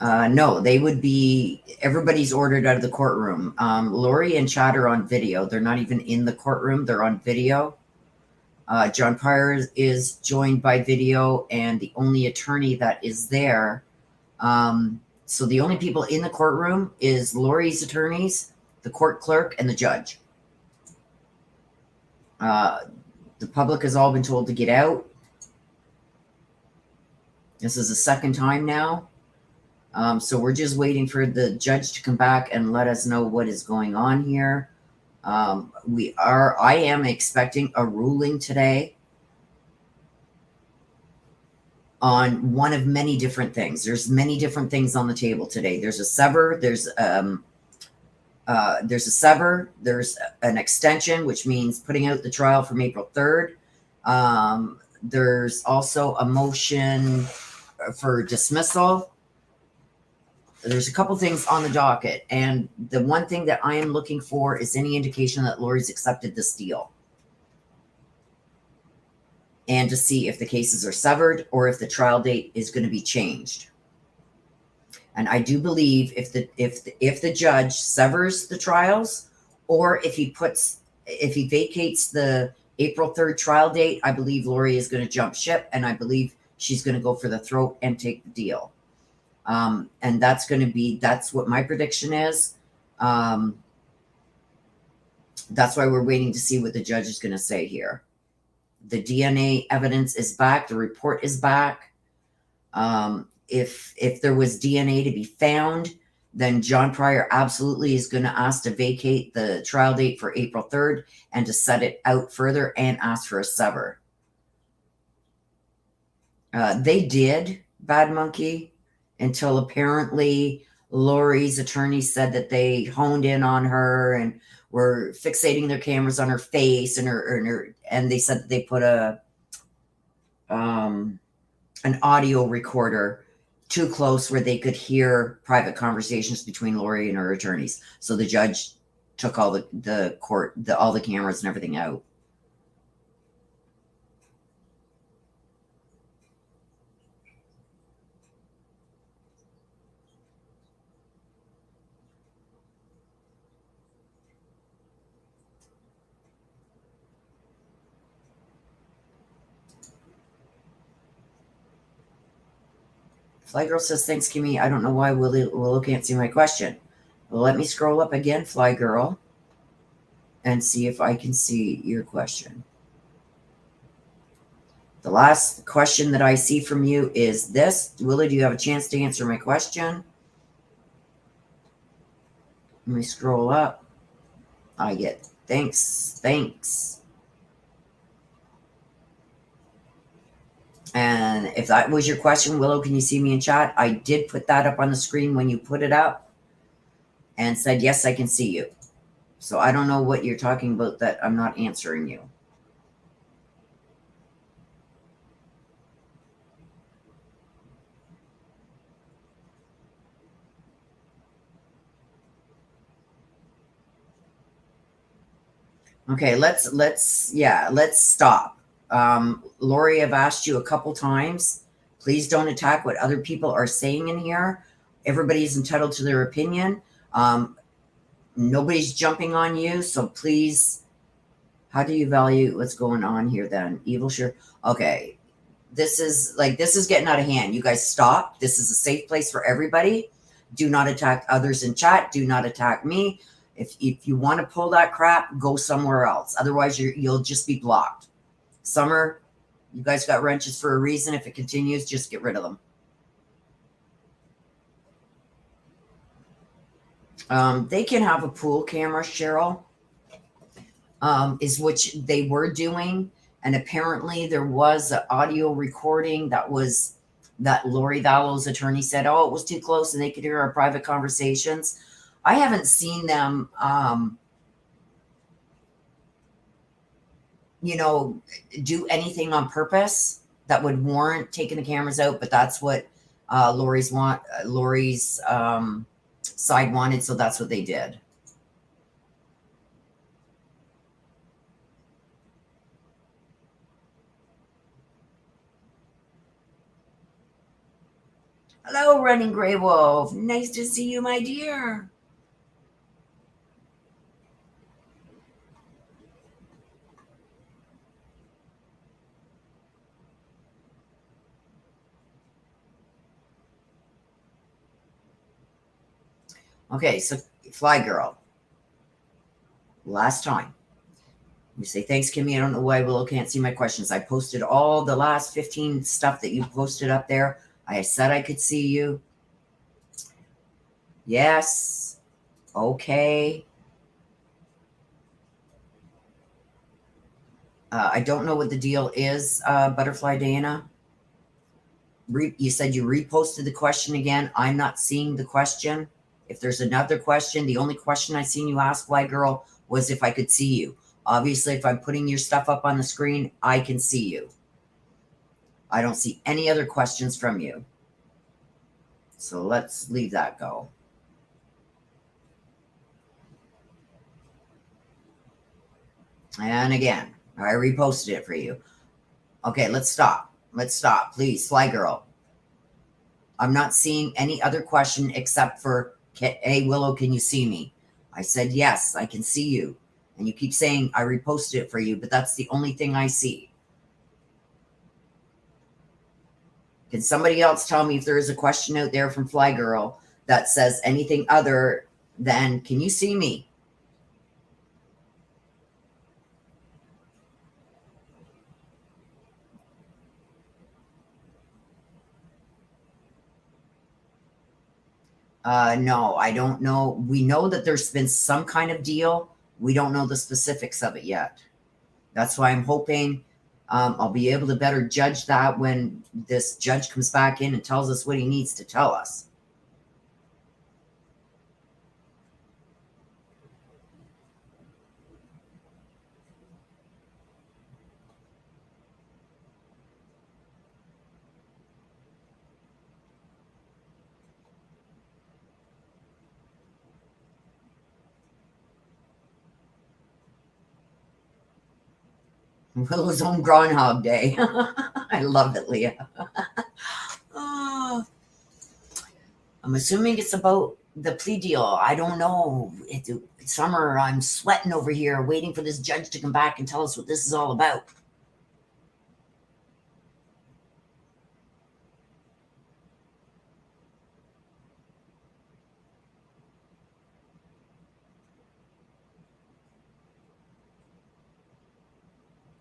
No, they would be, everybody's ordered out of the courtroom. Lori and Chad are on video. They're not even in the courtroom, they're on video. John Pryor is joined by video, and the only attorney that is there. So the only people in the courtroom is Lori's attorneys, the court clerk, and the judge. The public has all been told to get out. This is the second time now. So we're just waiting for the judge to come back and let us know what is going on here. I am expecting a ruling today on one of many different things. There's many different things on the table today. There's a sever, there's an extension, which means putting out the trial from April 3rd. There's also a motion for dismissal. There's a couple things on the docket, and the one thing that I am looking for is any indication that Lori's accepted this deal, and to see if the cases are severed or if the trial date is going to be changed. And I do believe if the judge severs the trials, or if he vacates the April 3rd trial date, I believe Lori is going to jump ship, and I believe she's going to go for the throat and take the deal. And that's what my prediction is. That's why we're waiting to see what the judge is going to say here. The DNA evidence is back. The report is back. If there was DNA to be found, then John Pryor absolutely is going to ask to vacate the trial date for April 3rd and to set it out further and ask for a sever. They did, Bad Monkey, until apparently Lori's attorney said that they honed in on her and were fixating their cameras on her face and they said that they put an audio recorder too close where they could hear private conversations between Lori and her attorneys. So the judge took all all the cameras and everything out. Fly Girl says, thanks, Kimmy. I don't know why Willow can't see my question. Well, let me scroll up again, Fly Girl, and see if I can see your question. The last question that I see from you is this. Willow, do you have a chance to answer my question? Let me scroll up. I get thanks. And if that was your question, Willow, can you see me in chat? I did put that up on the screen when you put it up and said, yes, I can see you. So I don't know what you're talking about that I'm not answering you. Okay, let's stop. Lori, I've asked you a couple times. Please don't attack what other people are saying in here. Everybody's entitled to their opinion. Nobody's jumping on you, so please, how do you value what's going on here then? Evil, sure. Okay, this is getting out of hand. You guys stop. This is a safe place for everybody. Do not attack others in chat. Do not attack me. If you want to pull that crap, go somewhere else. Otherwise, you'll just be blocked. Summer, you guys got wrenches for a reason. If it continues, just get rid of them. They can have a pool camera, Cheryl, is which they were doing. And apparently there was an audio recording that was that Lori Vallow's attorney said, oh, it was too close and they could hear our private conversations. I haven't seen them, you know, do anything on purpose that would warrant taking the cameras out, but that's what Lori's side wanted, so that's what they did. Hello, Running Grey Wolf. Nice to see you, my dear. Okay, so Fly Girl. Last time. You say, thanks, Kimmy. I don't know why Willow can't see my questions. I posted all the last 15 stuff that you posted up there. I said I could see you. Yes. Okay. I don't know what the deal is, Butterfly Diana. You said you reposted the question again. I'm not seeing the question. If there's another question, the only question I seen you ask, Fly Girl, was if I could see you. Obviously, if I'm putting your stuff up on the screen, I can see you. I don't see any other questions from you. So let's leave that go. And again, I reposted it for you. Okay, let's stop. Let's stop, please, Fly Girl. I'm not seeing any other question except for, hey, Willow, can you see me? I said, yes, I can see you. And you keep saying I reposted it for you, but that's the only thing I see. Can somebody else tell me if there is a question out there from Fly Girl that says anything other than, can you see me? No, I don't know. We know that there's been some kind of deal. We don't know the specifics of it yet. That's why I'm hoping I'll be able to better judge that when this judge comes back in and tells us what he needs to tell us. Willow's own Groundhog Day. I love it, Leah. Oh, I'm assuming it's about the plea deal. I don't know. It's summer. I'm sweating over here waiting for this judge to come back and tell us what this is all about.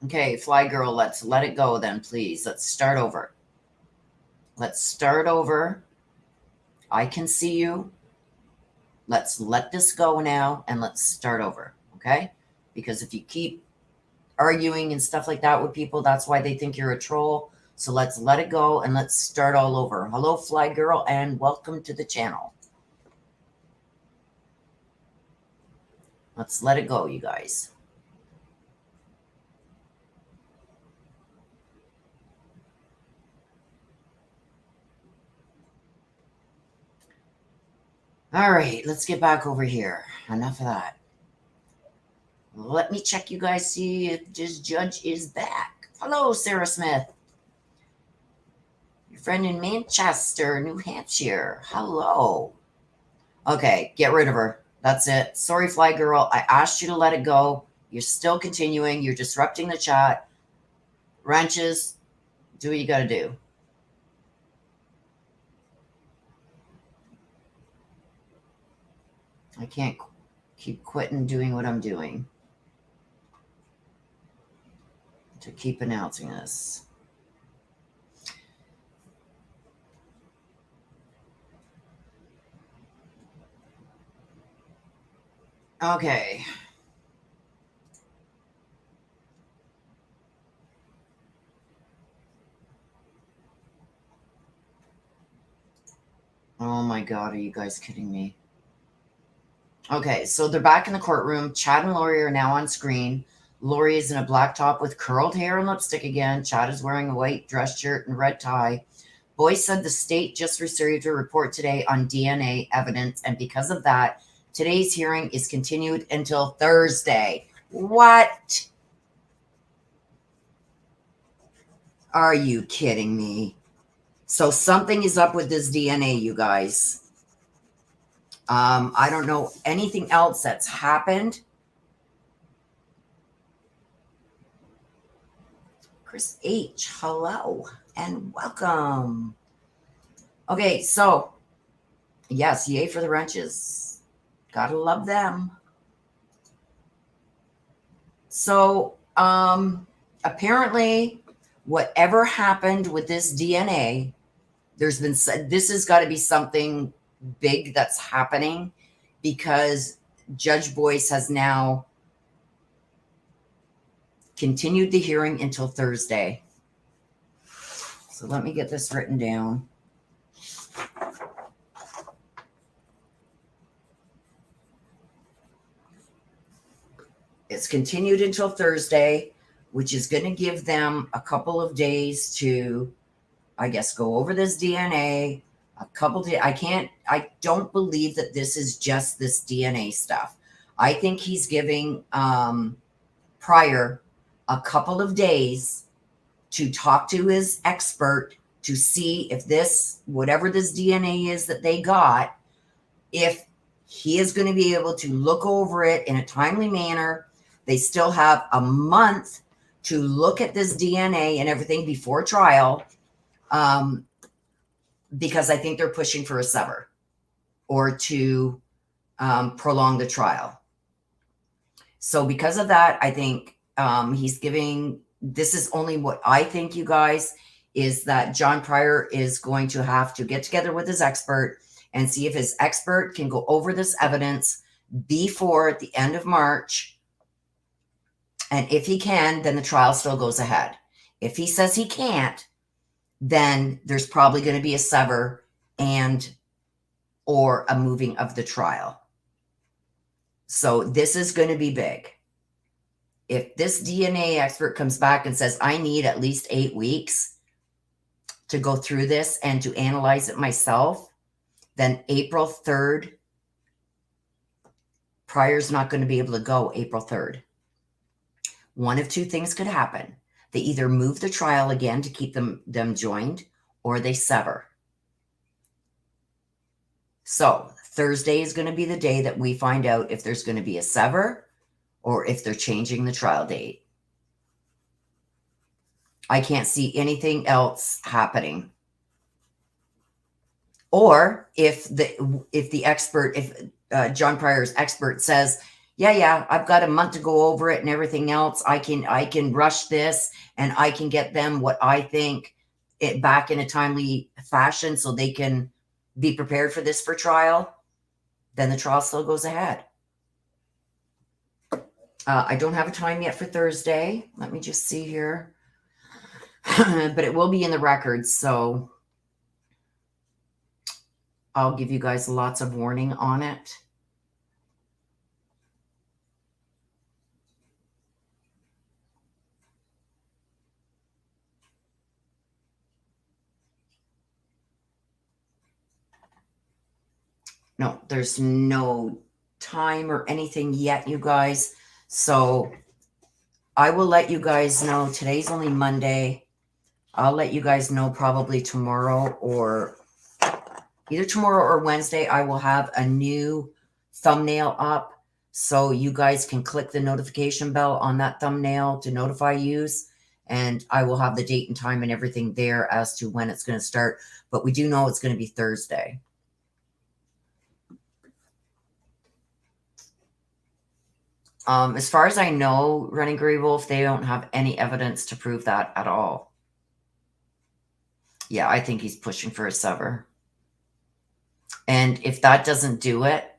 Okay, Fly Girl, let's let it go then, please. Let's start over. Let's start over. I can see you. Let's let this go now and let's start over, okay? Because if you keep arguing and stuff like that with people, that's why they think you're a troll. So let's let it go and let's start all over. Hello, Fly Girl, and welcome to the channel. Let's let it go, you guys. All right, let's get back over here. Enough of that. Let me check you guys, see if this judge is back. Hello, Sarah Smith. Your friend in Manchester, New Hampshire. Hello. Okay, get rid of her. That's it. Sorry, Fly Girl. I asked you to let it go. You're still continuing. You're disrupting the chat. Wrenches, do what you got to do. I can't keep quitting doing what I'm doing to keep announcing this. Okay. Oh my God, are you guys kidding me? Okay, so they're back in the courtroom. Chad and Lori are now on screen. Lori is in a black top with curled hair and lipstick again. Chad is wearing a white dress shirt and red tie. Boyce said the state just received a report today on DNA evidence, and because of that, today's hearing is continued until Thursday. What? Are you kidding me? So something is up with this DNA, you guys. I don't know anything else that's happened. Chris H, hello and welcome. Okay, so yes, yay for the wrenches. Gotta love them. So apparently whatever happened with this DNA, there's been this has got to be something big that's happening, because Judge Boyce has now continued the hearing until Thursday. So let me get this written down. It's continued until Thursday, which is going to give them a couple of days to, I guess, go over this DNA. A couple days. I don't believe that this is just this DNA stuff. I think he's giving Pryor a couple of days to talk to his expert to see if this, whatever this DNA is that they got, if he is going to be able to look over it in a timely manner. They still have a month to look at this DNA and everything before trial, because I think they're pushing for a sever or to prolong the trial. So because of that, I think he's giving, this is only what I think, you guys, is that John Pryor is going to have to get together with his expert and see if his expert can go over this evidence before the end of March. And if he can, then the trial still goes ahead. If he says he can't, then there's probably going to be a sever and or a moving of the trial. So this is going to be big. If this DNA expert comes back and says, I need at least 8 weeks to go through this and to analyze it myself, then April 3rd, Pryor's not going to be able to go April 3rd. One of two things could happen. They either move the trial again to keep them joined, or they sever. So Thursday is going to be the day that we find out if there's going to be a sever or if they're changing the trial date. I can't see anything else happening. Or if the expert, if John Pryor's expert says, yeah, I've got a month to go over it and everything else, I can rush this and I can get them what I think it back in a timely fashion so they can be prepared for this for trial, then the trial still goes ahead. I don't have a time yet for Thursday. Let me just see here. But it will be in the records, so I'll give you guys lots of warning on it. No, there's no time or anything yet, you guys. So I will let you guys know. Today's only Monday. I'll let you guys know probably tomorrow, or either tomorrow or Wednesday. I will have a new thumbnail up, so you guys can click the notification bell on that thumbnail to notify yous. And I will have the date and time and everything there as to when it's going to start. But we do know it's going to be Thursday. As far as I know, Running Grey Wolf, they don't have any evidence to prove that at all. Yeah, I think he's pushing for a sever. And if that doesn't do it,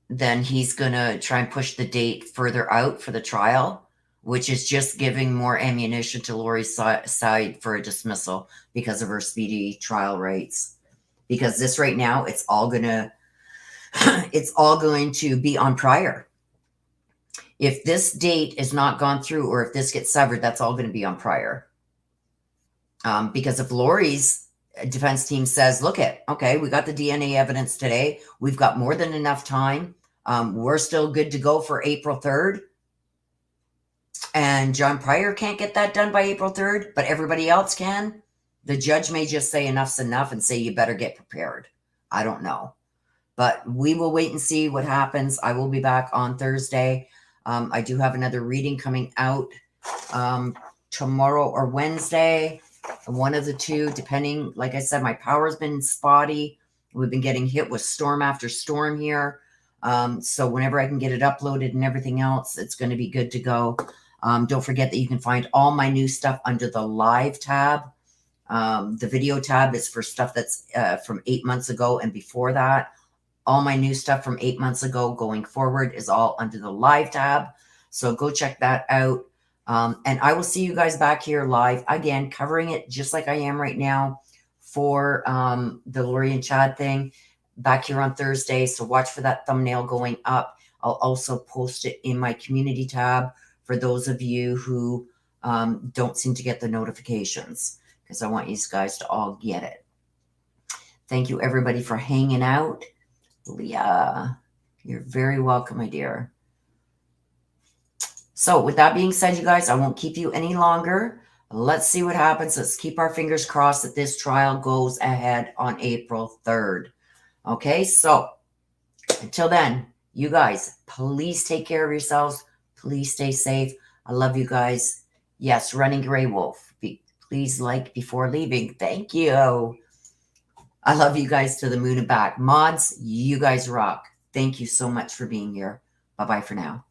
then he's going to try and push the date further out for the trial, which is just giving more ammunition to Lori's side for a dismissal because of her speedy trial rights. because this right now, it's all going to be on prior. If this date is not gone through, or if this gets severed, that's all going to be on prior. Because if Lori's defense team says, look okay, we got the DNA evidence today. We've got more than enough time. We're still good to go for April 3rd. And John Pryor can't get that done by April 3rd, but everybody else can. The judge may just say enough's enough and say you better get prepared. I don't know. But we will wait and see what happens. I will be back on Thursday. I do have another reading coming out tomorrow or Wednesday. One of the two, depending. Like I said, my power's been spotty. We've been getting hit with storm after storm here. So whenever I can get it uploaded and everything else, it's going to be good to go. Don't forget that you can find all my new stuff under the live tab. The video tab is for stuff that's from 8 months ago and before that. All my new stuff from 8 months ago going forward is all under the live tab. So go check that out. And I will see you guys back here live again, covering it just like I am right now for the Lori and Chad thing back here on Thursday. So watch for that thumbnail going up. I'll also post it in my community tab for those of you who don't seem to get the notifications, because I want you guys to all get it. Thank you, everybody, for hanging out. Leah, you're very welcome, my dear. So with that being said, you guys, I won't keep you any longer. Let's see what happens. Let's keep our fingers crossed that this trial goes ahead on April 3rd. Okay, so until then, you guys, please take care of yourselves. Please stay safe. I love you guys. Yes, Running Gray Wolf. Please like before leaving. Thank you. I love you guys to the moon and back. Mods, you guys rock. Thank you so much for being here. Bye-bye for now.